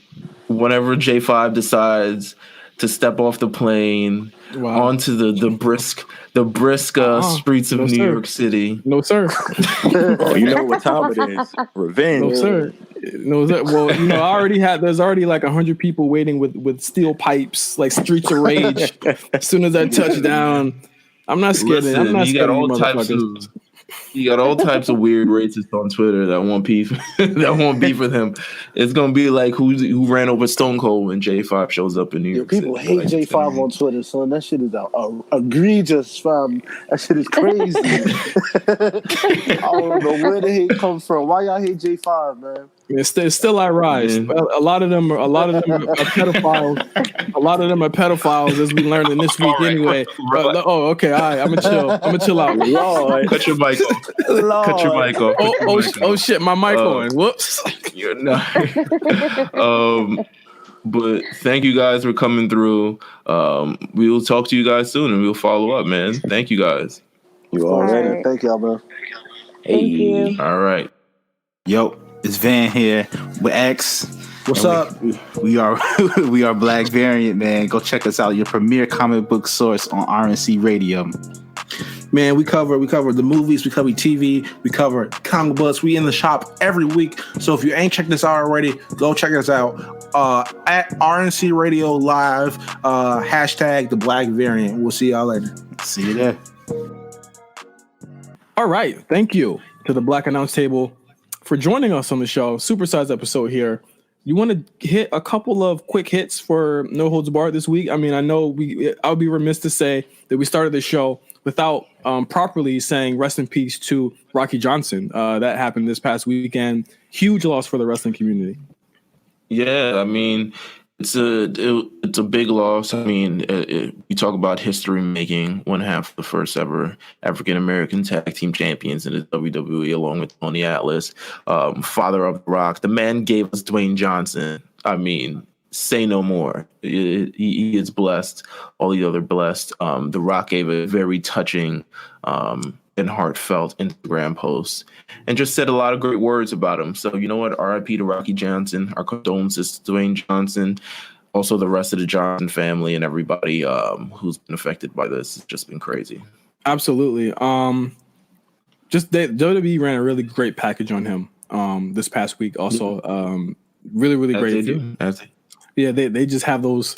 Whenever J5 decides to step off the plane onto the brisk streets of New York City. No, sir. Oh, you know what time it is. Revenge. No, sir. No, sir. Well, there's already like 100 people waiting with steel pipes, like Streets of Rage. As soon as I touch down, I'm not scared. Listen, I'm not you scared got of all you types of. You got all types of weird racists on Twitter that want beef, with him. It's gonna be like who ran over Stone Cold when J5 shows up in New York People City. hate Like, J5 on Twitter, son. That shit is egregious, fam. That shit is crazy. I don't know where the hate comes from. Why y'all hate J5, man? It's still I rise. A lot of them are pedophiles. A lot of them are pedophiles, as we learned in this week anyway. Okay, all right. I'm gonna chill out. Lord. Cut your mic off. Cut your mic off. Oh shit, my mic on. Whoops. You're not. But thank you guys for coming through. We will talk to you guys soon, and we'll follow up, man. Thank you guys. You already. Right. Thank y'all, man. Thank you. All right. Yo, it's Van here with X. What's up? We are Black Variant, man. Go check us out, your premier comic book source on RNC Radio. Man, we cover the movies, we cover TV, we cover comic books. We in the shop every week. So if you ain't checked this out already, go check us out at RNC Radio Live, hashtag the Black Variant. We'll see y'all later. See you there. All right. Thank you to the Black Announce Table for joining us on the show. Supersized episode here. You want to hit a couple of quick hits for No Holds Barred this week? I mean, I know I would be remiss to say that we started the show without properly saying rest in peace to Rocky Johnson. That happened this past weekend. Huge loss for the wrestling community. Yeah, I mean, it's a big loss. I mean, we talk about history making, one half of the first ever African American tag team champions in the WWE, along with Tony Atlas, father of The Rock. The man gave us Dwayne Johnson. I mean, say no more. He is blessed. All the other blessed. The Rock gave a very touching and heartfelt Instagram post and just said a lot of great words about him. So you know what? R.I.P. to Rocky Johnson. Our condolences to Dwayne Johnson. Also the rest of the Johnson family and everybody who's been affected by this. It's just been crazy. Absolutely. Just WWE ran a really great package on him this past week. Also, really, really great. They just have those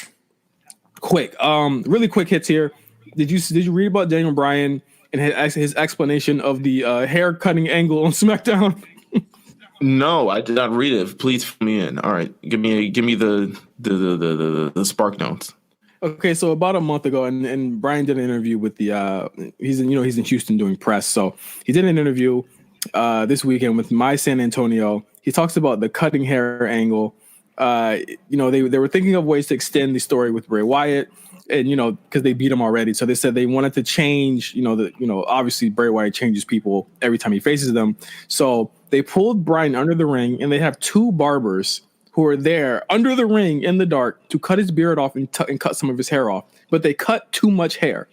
quick, really quick hits here. Did you read about Daniel Bryan and his explanation of the hair cutting angle on SmackDown? No, I did not read it. Please fill me in. All right, give me the spark notes. Okay, so about a month ago, and Bryan did an interview with the he's in Houston doing press, so he did an interview this weekend with My San Antonio. He talks about the cutting hair angle. They were thinking of ways to extend the story with Bray Wyatt. And, because they beat him already. So they said they wanted to change, obviously Bray Wyatt changes people every time he faces them. So they pulled Bryan under the ring, and they have two barbers who are there under the ring in the dark to cut his beard off and cut some of his hair off. But they cut too much hair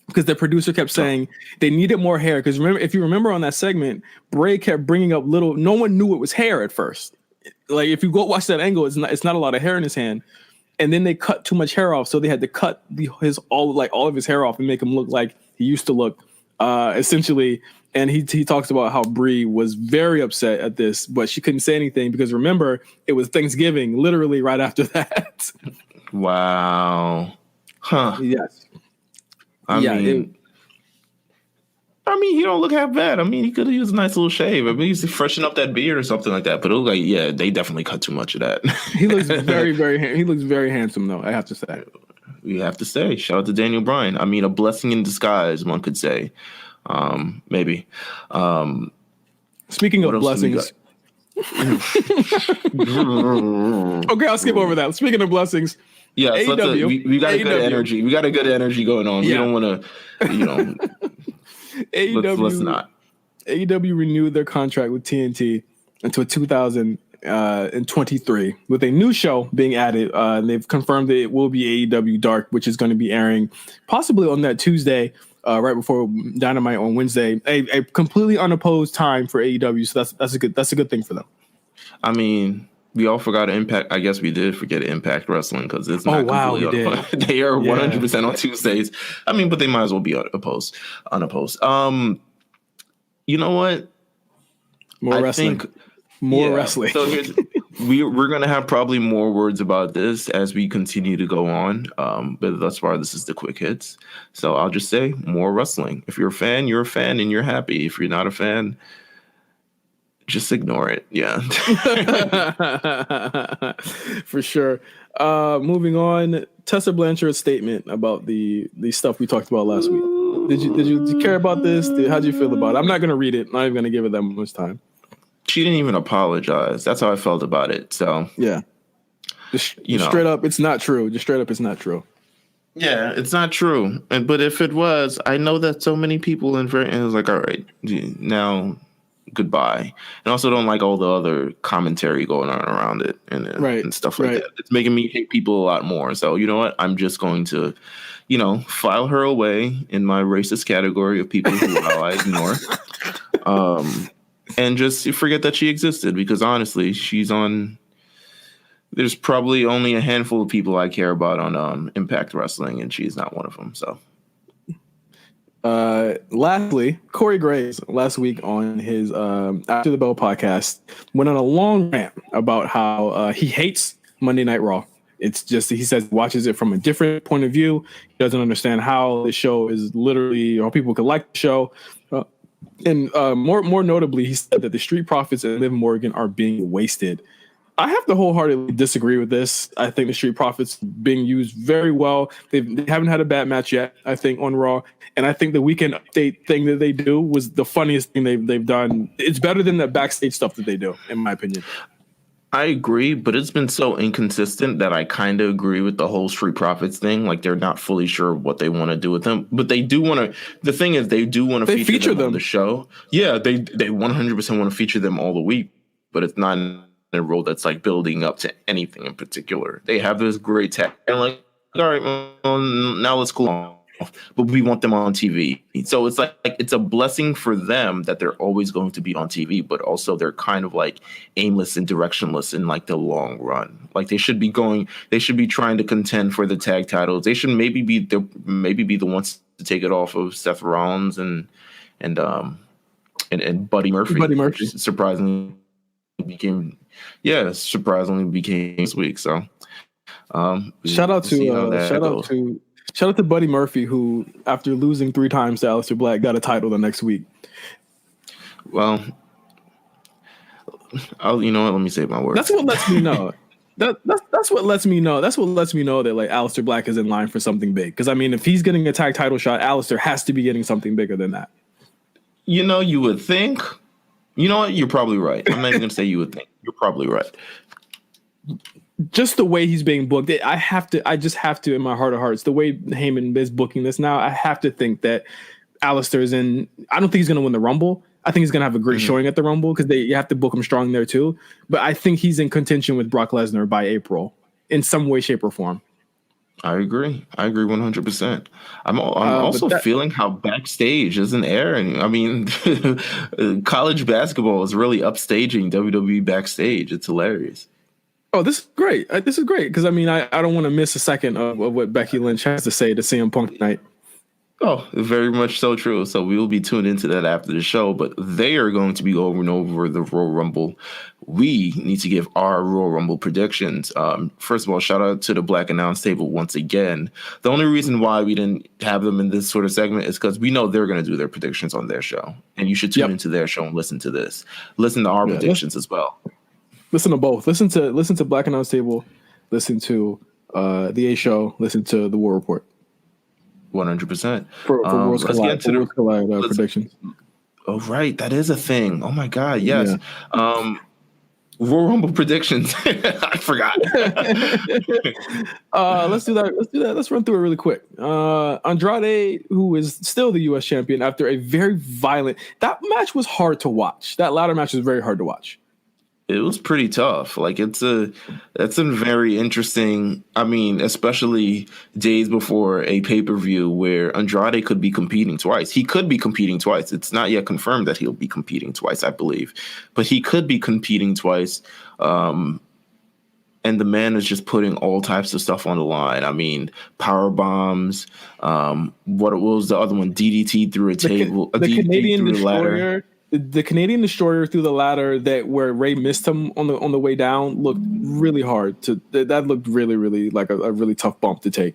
because the producer kept saying they needed more hair. Because if you remember on that segment, Bray kept bringing up no one knew it was hair at first. Like if you go watch that angle, it's not a lot of hair in his hand. And then they cut too much hair off, so they had to cut all of his hair off and make him look like he used to look, essentially. And he talks about how Brie was very upset at this, but she couldn't say anything because remember, it was Thanksgiving, literally right after that. Wow. Huh. Yes. I mean, he don't look half bad. I mean, he could have used a nice little shave. I mean, he's to freshen up that beard or something like that. But it looked like, they definitely cut too much of that. He looks very, very. He looks very handsome, though. I have to say. We have to say, shout out to Daniel Bryan. I mean, a blessing in disguise, one could say. Maybe. Speaking of blessings. Okay, I'll skip over that. Speaking of blessings. Yeah, we got a good energy. We got a good energy going on. We don't want to, let's not. AEW renewed their contract with TNT until 2023 with a new show being added. They've confirmed that it will be AEW Dark, which is going to be airing possibly on that Tuesday, right before Dynamite on Wednesday. A completely unopposed time for AEW, so that's a good thing for them. I mean, we all forgot Impact. I guess we did forget Impact Wrestling because it's not completely unopposed. They are 100% on Tuesdays. I mean, but they might as well be unopposed. You know what? More wrestling. More wrestling. So we're gonna have probably more words about this as we continue to go on. But thus far, this is the quick hits. So I'll just say more wrestling. If you're a fan, you're a fan, and you're happy. If you're not a fan, just ignore it. Yeah. For sure. Moving on, Tessa Blanchard's statement about the stuff we talked about last week. Did you care about this? How'd you feel about it? I'm not gonna read it. Not even gonna give it that much time. She didn't even apologize. That's how I felt about it. So yeah, straight up, it's not true. Just straight up, it's not true. Yeah, it's not true. But if it was, I know that so many people and it was like, all right, now goodbye. And also don't like all the other commentary going on around it and stuff like that. It's making me hate people a lot more. So you know what? I'm just going to, file her away in my racist category of people who I ignore. And just forget that she existed, because honestly, there's probably only a handful of people I care about on Impact Wrestling, and she's not one of them. So, lastly, Corey Graves last week on his After the Bell podcast went on a long rant about how he hates Monday Night Raw. It's just, he says, watches it from a different point of view. He doesn't understand how the show is literally, or people could like the show. And more notably, he said that the Street Profits and Liv Morgan are being wasted. I have to wholeheartedly disagree with this. I think the Street Profits being used very well. They haven't had a bad match yet, I think, on Raw. And I think the weekend update thing that they do was the funniest thing they've done. It's better than the backstage stuff that they do, in my opinion. I agree, but it's been so inconsistent that I kind of agree with the whole Street Profits thing. Like, they're not fully sure what they want to do with them, but they do want to. The thing is, they do want to feature them on the show. Yeah, they 100% want to feature them all the week, but it's not in a role that's like building up to anything in particular. They have this great tag, and like, all right, well, now let's cool off. But we want them on TV. So it's like it's a blessing for them that they're always going to be on TV, but also they're kind of like aimless and directionless in like the long run. Like they should be trying to contend for the tag titles. They should maybe be the ones to take it off of Seth Rollins and Buddy Murphy. Buddy Murphy surprisingly became this week. So shout out to Buddy Murphy, who, after losing 3 times to Aleister Black, got a title the next week. Well, let me save my words. That's what lets me know. That's what lets me know. That's what lets me know that like Aleister Black is in line for something big. Because I mean, if he's getting a tag title shot, Aleister has to be getting something bigger than that. You would think. You know what? You're probably right. I'm not even going to say you would think. You're probably right. Just the way he's being booked, I just have to, in my heart of hearts, the way Heyman is booking this now, I have to think that Aleister's in. I don't think he's going to win the Rumble. I think he's going to have a great showing at the Rumble because you have to book him strong there too. But I think he's in contention with Brock Lesnar by April in some way, shape, or form. I agree 100%. I'm also feeling how backstage isn't airing. I mean, college basketball is really upstaging WWE backstage. It's hilarious. Oh, this is great. This is great because I mean, I don't want to miss a second of what Becky Lynch has to say to CM Punk tonight. Oh, very much so true. So we will be tuned into that after the show, but they are going to be over the Royal Rumble. We need to give our Royal Rumble predictions. First of all, shout out to the Black Announce Table once again. The only reason why we didn't have them in this sort of segment is because we know they're going to do their predictions on their show, and you should tune into their show and listen to this. Listen to our predictions as well. Listen to both. Listen to Black Announce Table. Listen to the A Show. Listen to the War Report. 100%. For Worlds Collide predictions. Oh, right. That is a thing. Oh, my God. Yes. Yeah. Royal Rumble predictions. I forgot. Let's do that. Let's run through it really quick. Andrade, who is still the U.S. champion after a very violent... That match was hard to watch. That ladder match was very hard to watch. It was pretty tough. Like that's a very interesting. I mean, especially days before a pay-per-view where Andrade could be competing twice. He could be competing twice. It's not yet confirmed that he'll be competing twice, I believe, but he could be competing twice. And the man is just putting all types of stuff on the line. I mean, power bombs. What was the other one? DDT through a table. The DDT Canadian through a Destroyer. ladder. the Canadian Destroyer through the ladder where Ray missed him on the way down looked really hard. That looked really, really like a really tough bump to take.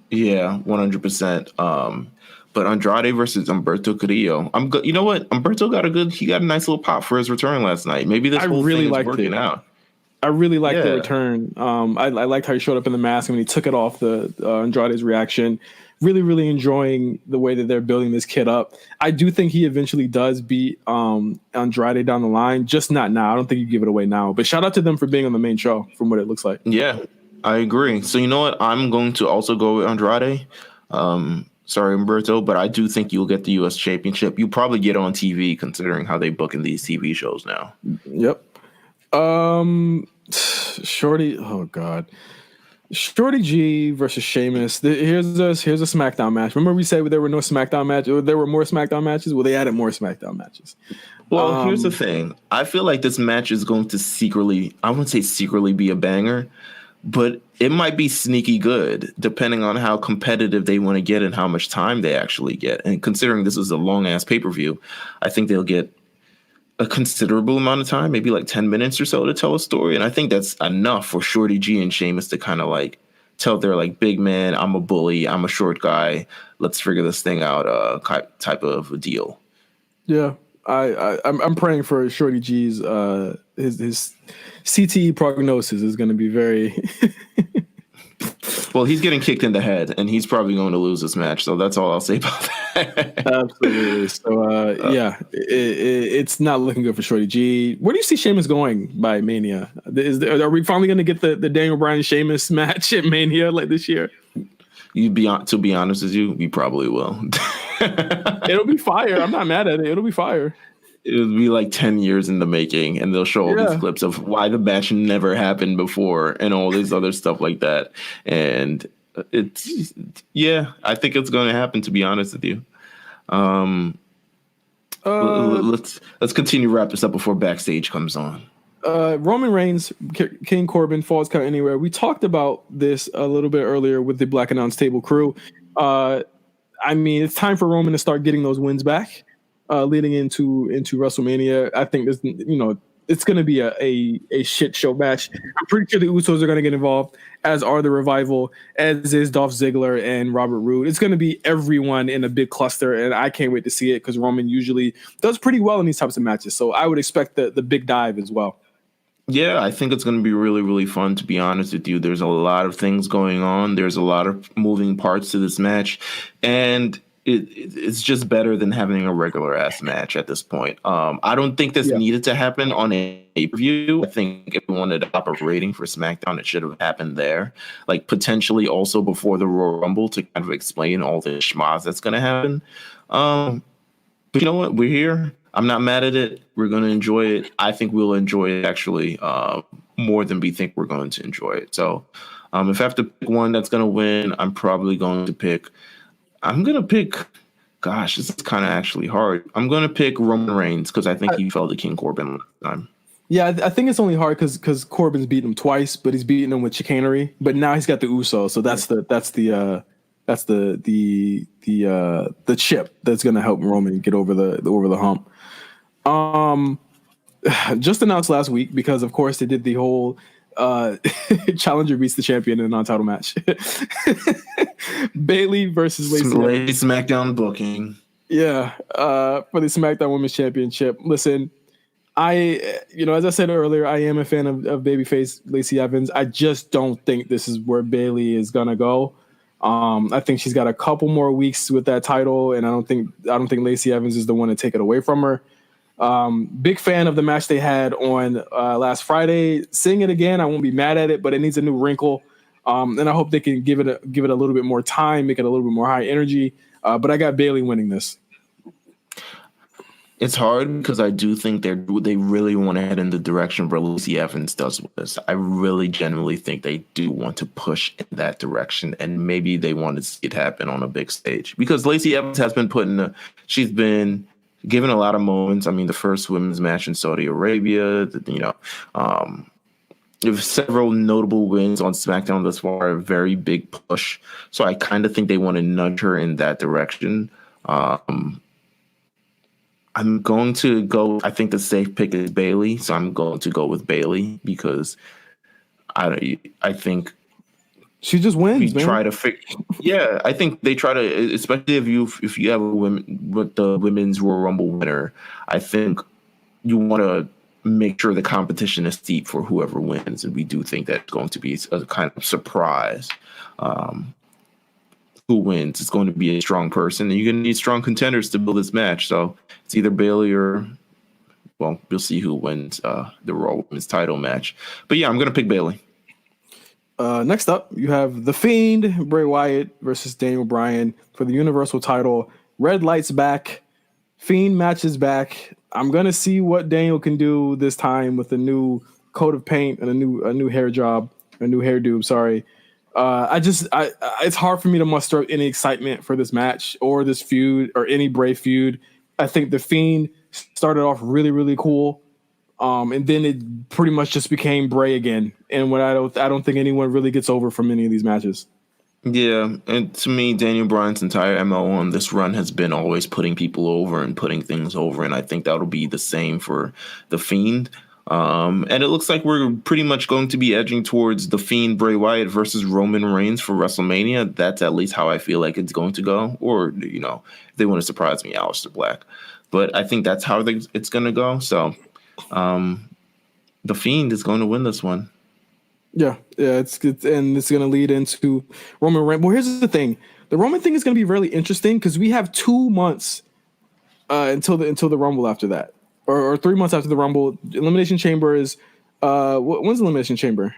Yeah, 100%. But Andrade versus Humberto Carrillo. You know what? Humberto got a nice little pop for his return last night. Maybe this whole thing is working out. I really liked the return. I liked how he showed up in the mask and when he took it off, the Andrade's reaction. Really, really enjoying the way that they're building this kid up. I do think he eventually does beat Andrade down the line, just not now. I don't think you give it away now. But shout out to them for being on the main show from what it looks like. Yeah, I agree. So you know what? I'm going to also go with Andrade. Sorry, Humberto, but I do think you'll get the U.S. Championship. You probably get on TV considering how they book in these TV shows now. Yep. Shorty, oh God. Shorty G versus Sheamus. Here's a SmackDown match. Remember we said there were no SmackDown matches? There were more SmackDown matches? Well, they added more SmackDown matches. Well, here's the thing. I feel like this match is going to I wouldn't say secretly be a banger, but it might be sneaky good depending on how competitive they want to get and how much time they actually get. And considering this is a long-ass pay-per-view, I think they'll get a considerable amount of time, maybe like 10 minutes or so to tell a story. And I think that's enough for Shorty G and Sheamus to kind of like tell their like, big man, I'm a bully, I'm a short guy, let's figure this thing out type of a deal. Yeah, I'm praying for Shorty G's his CTE prognosis is going to be very... Well, he's getting kicked in the head, and he's probably going to lose this match. So that's all I'll say about that. Absolutely. So, it's not looking good for Shorty G. Where do you see Sheamus going by Mania? Are we finally going to get the Daniel Bryan Sheamus match at Mania like this year? To be honest with you, we probably will. It'll be fire. I'm not mad at it. It'll be fire. It'll be like 10 years in the making, and they'll show all these clips of why the match never happened before and all this other stuff like that. And I think it's going to happen, to be honest with you. Let's continue to wrap this up before Backstage comes on. Roman Reigns, King Corbin, Falls Count Anywhere. We talked about this a little bit earlier with the Black Announce Table crew. I mean, it's time for Roman to start getting those wins back. Leading into WrestleMania, I think this, it's going to be a shit show match. I'm pretty sure the Usos are going to get involved, as are the Revival, as is Dolph Ziggler and Robert Roode. It's going to be everyone in a big cluster, and I can't wait to see it because Roman usually does pretty well in these types of matches. So I would expect the big dive as well. Yeah, I think it's going to be really, really fun, to be honest with you. There's a lot of things going on. There's a lot of moving parts to this match, and it's just better than having a regular ass match at this point. I don't think this needed to happen on a pay-per-view. I think if we wanted to up a rating for SmackDown, it should have happened there. Like potentially also before the Royal Rumble to kind of explain all the schmaz that's going to happen. But you know what? We're here. I'm not mad at it. We're going to enjoy it. I think we'll enjoy it actually more than we think we're going to enjoy it. So if I have to pick one that's going to win, I'm probably going to pick... gosh, this is kind of actually hard. I'm going to pick Roman Reigns because I think he fell to King Corbin last time. Yeah, I think it's only hard because Corbin's beaten him twice, but he's beaten him with chicanery. But now he's got the Usos, so that's the chip that's going to help Roman get over the hump. Just announced last week because of course they did the whole challenger beats the champion in a non-title match. Bayley versus Lady SmackDown booking. Yeah, for the SmackDown Women's Championship. Listen, as I said earlier, I am a fan of babyface Lacey Evans. I just don't think this is where Bayley is gonna go. I think she's got a couple more weeks with that title, and I don't think Lacey Evans is the one to take it away from her. Big fan of the match they had on last Friday. Seeing it again, I won't be mad at it, but it needs a new wrinkle. And I hope they can give it a little bit more time, make it a little bit more high energy. But I got Bayley winning this. It's hard because I do think they really want to head in the direction where Lacey Evans does with this. I really genuinely think they do want to push in that direction, and maybe they want to see it happen on a big stage because Lacey Evans has been she's been given a lot of moments. I mean, the first women's match in Saudi Arabia, there's several notable wins on SmackDown thus far, a very big push. So I kind of think they want to nudge her in that direction. I'm going to go. I think the safe pick is Bailey, so I'm going to go with Bailey because I think she just wins. Man. Try to yeah, I think they try to, especially if you have the women's Royal Rumble winner. I think you want to make sure the competition is steep for whoever wins, and we do think that's going to be a kind of surprise. Who wins? It's going to be a strong person, and you're going to need strong contenders to build this match. So it's either Bailey or, well, we'll see who wins the Raw Women's title match. But yeah, I'm going to pick Bailey. Next up, you have The Fiend, Bray Wyatt versus Daniel Bryan for the Universal title. Red lights back. Fiend matches back. I'm going to see what Daniel can do this time with a new coat of paint and a new hair job, a new hairdo, sorry. It's hard for me to muster up any excitement for this match or this feud or any Bray feud. I think The Fiend started off really, really cool. And then it pretty much just became Bray again. And what I don't think anyone really gets over from any of these matches. Yeah, and to me, Daniel Bryan's entire MO on this run has been always putting people over and putting things over, and I think that'll be the same for The Fiend. And it looks like we're pretty much going to be edging towards The Fiend, Bray Wyatt versus Roman Reigns for WrestleMania. That's at least how I feel like it's going to go. Or, if they want to surprise me, Aleister Black. But I think that's how it's going to go. So The Fiend is going to win this one. Yeah, it's good, and it's going to lead into Roman Reigns. Well, here's the thing: the Roman thing is going to be really interesting because we have 2 months until the Rumble after that, or 3 months after the Rumble. Elimination Chamber is when's Elimination Chamber?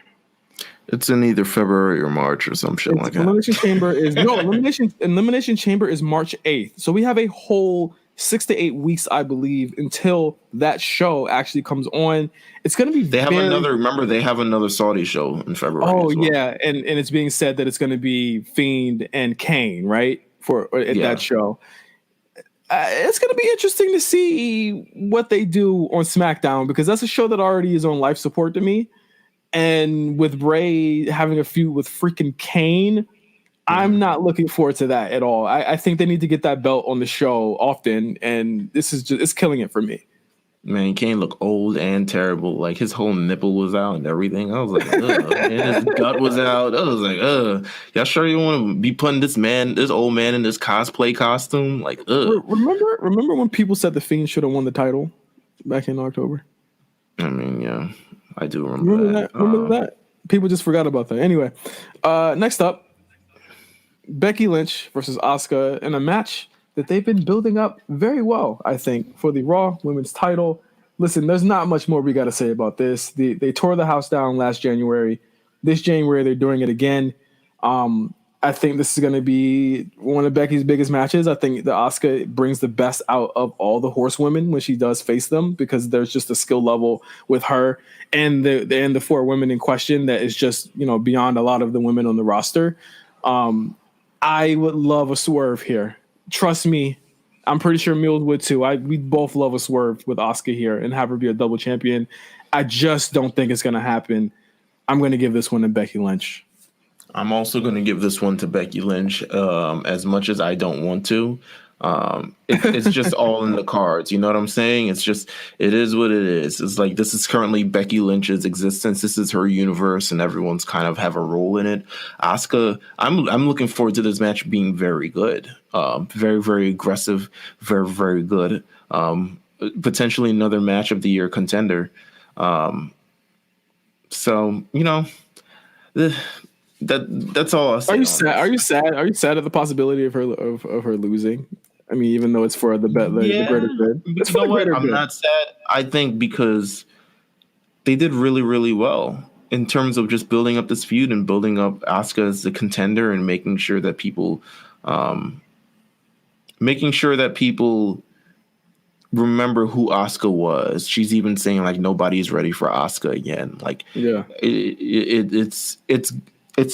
It's in either February or March or some shit like that. Elimination Chamber is Elimination Chamber is March 8th, so we have a whole 6 to 8 weeks, I believe, until that show actually comes on. It's going to be. They have another Saudi show in February. Oh, as well. Yeah, and it's being said that it's going to be Fiend and Kane, right, that show. It's going to be interesting to see what they do on SmackDown because that's a show that already is on life support to me, and with Bray having a feud with freaking Kane. I'm not looking forward to that at all. I think they need to get that belt on the show often, and this is just—it's killing it for me. Man, Kane looked old and terrible. Like his whole nipple was out and everything. I was like, ugh. And his gut was out. I was like, ugh. Y'all sure you want to be putting this old man in this cosplay costume? Like, ugh. Remember when people said the Fiend should have won the title back in October? I mean, yeah, I do remember that. Remember that? People just forgot about that. Anyway, next up. Becky Lynch versus Asuka in a match that they've been building up very well, I think, for the Raw Women's title. Listen, there's not much more we got to say about this. They tore the house down last January. This January, they're doing it again. I think this is going to be one of Becky's biggest matches. I think the Asuka brings the best out of all the horsewomen when she does face them because there's just a skill level with her and the 4 women in question that is just beyond a lot of the women on the roster. I would love a swerve here. Trust me, I'm pretty sure Meelz would too. We both love a swerve with Asuka here and have her be a double champion. I just don't think it's going to happen. I'm going to give this one to Becky Lynch. I'm also going to give this one to Becky Lynch as much as I don't want to. It's just all in the cards. You know what I'm saying? It is what it is. It's like this is currently Becky Lynch's existence. This is her universe, and everyone's kind of have a role in it. Asuka, I'm looking forward to this match being very good, very, very aggressive, very, very good. Potentially another match of the year contender. So that's all I'll say. Are you sad? Are you sad? Are you sad at the possibility of her losing? I mean, even though it's for the greater good. It's for the greater good. I'm not sad. I think because they did really, really well in terms of just building up this feud and building up Asuka as the contender and making sure that people remember who Asuka was. She's even saying like nobody's ready for Asuka again. Like, yeah, it's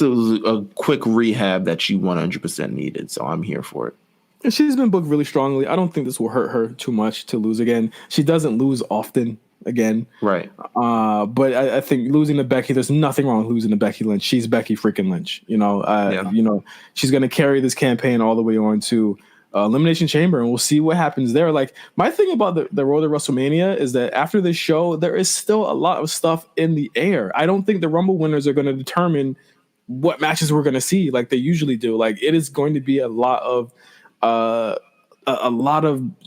a quick rehab that she 100% needed. So I'm here for it. And she's been booked really strongly. I don't think this will hurt her too much to lose again. She doesn't lose often again. Right. But I think losing to Becky, there's nothing wrong with losing to Becky Lynch. She's Becky freaking Lynch. She's going to carry this campaign all the way on to Elimination Chamber, and we'll see what happens there. Like, my thing about the road to WrestleMania is that after this show, there is still a lot of stuff in the air. I don't think the Rumble winners are going to determine what matches we're going to see like they usually do. Like, it is going to be a lot of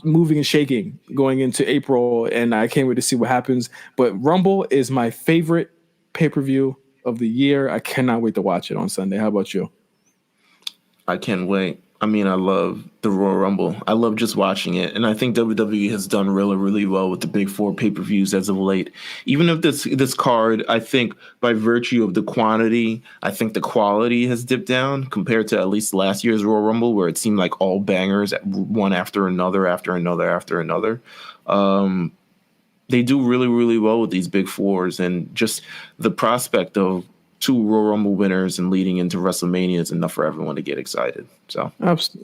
moving and shaking going into April, and I can't wait to see what happens. But Rumble is my favorite pay-per-view of the year. I cannot wait to watch it on Sunday. How about you? I can't wait. I mean, I love the Royal Rumble. I love just watching it. And I think WWE has done really, really well with the big four pay-per-views as of late. Even if this card, I think by virtue of the quantity, I think the quality has dipped down compared to at least last year's Royal Rumble, where it seemed like all bangers, one after another, after another, after another. They do really, really well with these big fours. And just the prospect of 2 Royal Rumble winners and leading into WrestleMania is enough for everyone to get excited. So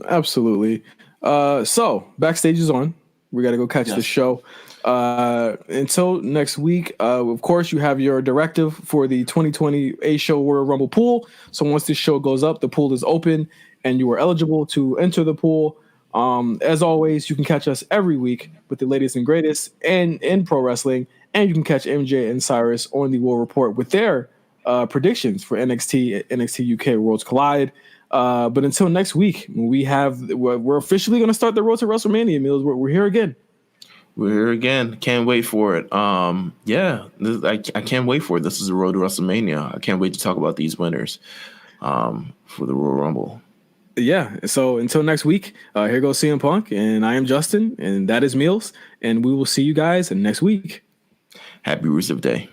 absolutely. So Backstage is on. We got to go catch the show. Until next week, of course, you have your directive for the 2020 A Show Royal Rumble pool. So once this show goes up, the pool is open and you are eligible to enter the pool. As always, you can catch us every week with the latest and greatest and in pro wrestling, and you can catch MJ and Cyrus on the War Report with their predictions for NXT UK Worlds Collide. But until next week, we're officially going to start the road to WrestleMania. Meelz, we're here again. We're here again. Can't wait for it. I can't wait for it. This is the road to WrestleMania. I can't wait to talk about these winners for the Royal Rumble. Yeah. So until next week, here goes CM Punk, and I am Justin, and that is Meelz, and we will see you guys next week. Happy Rusev Day.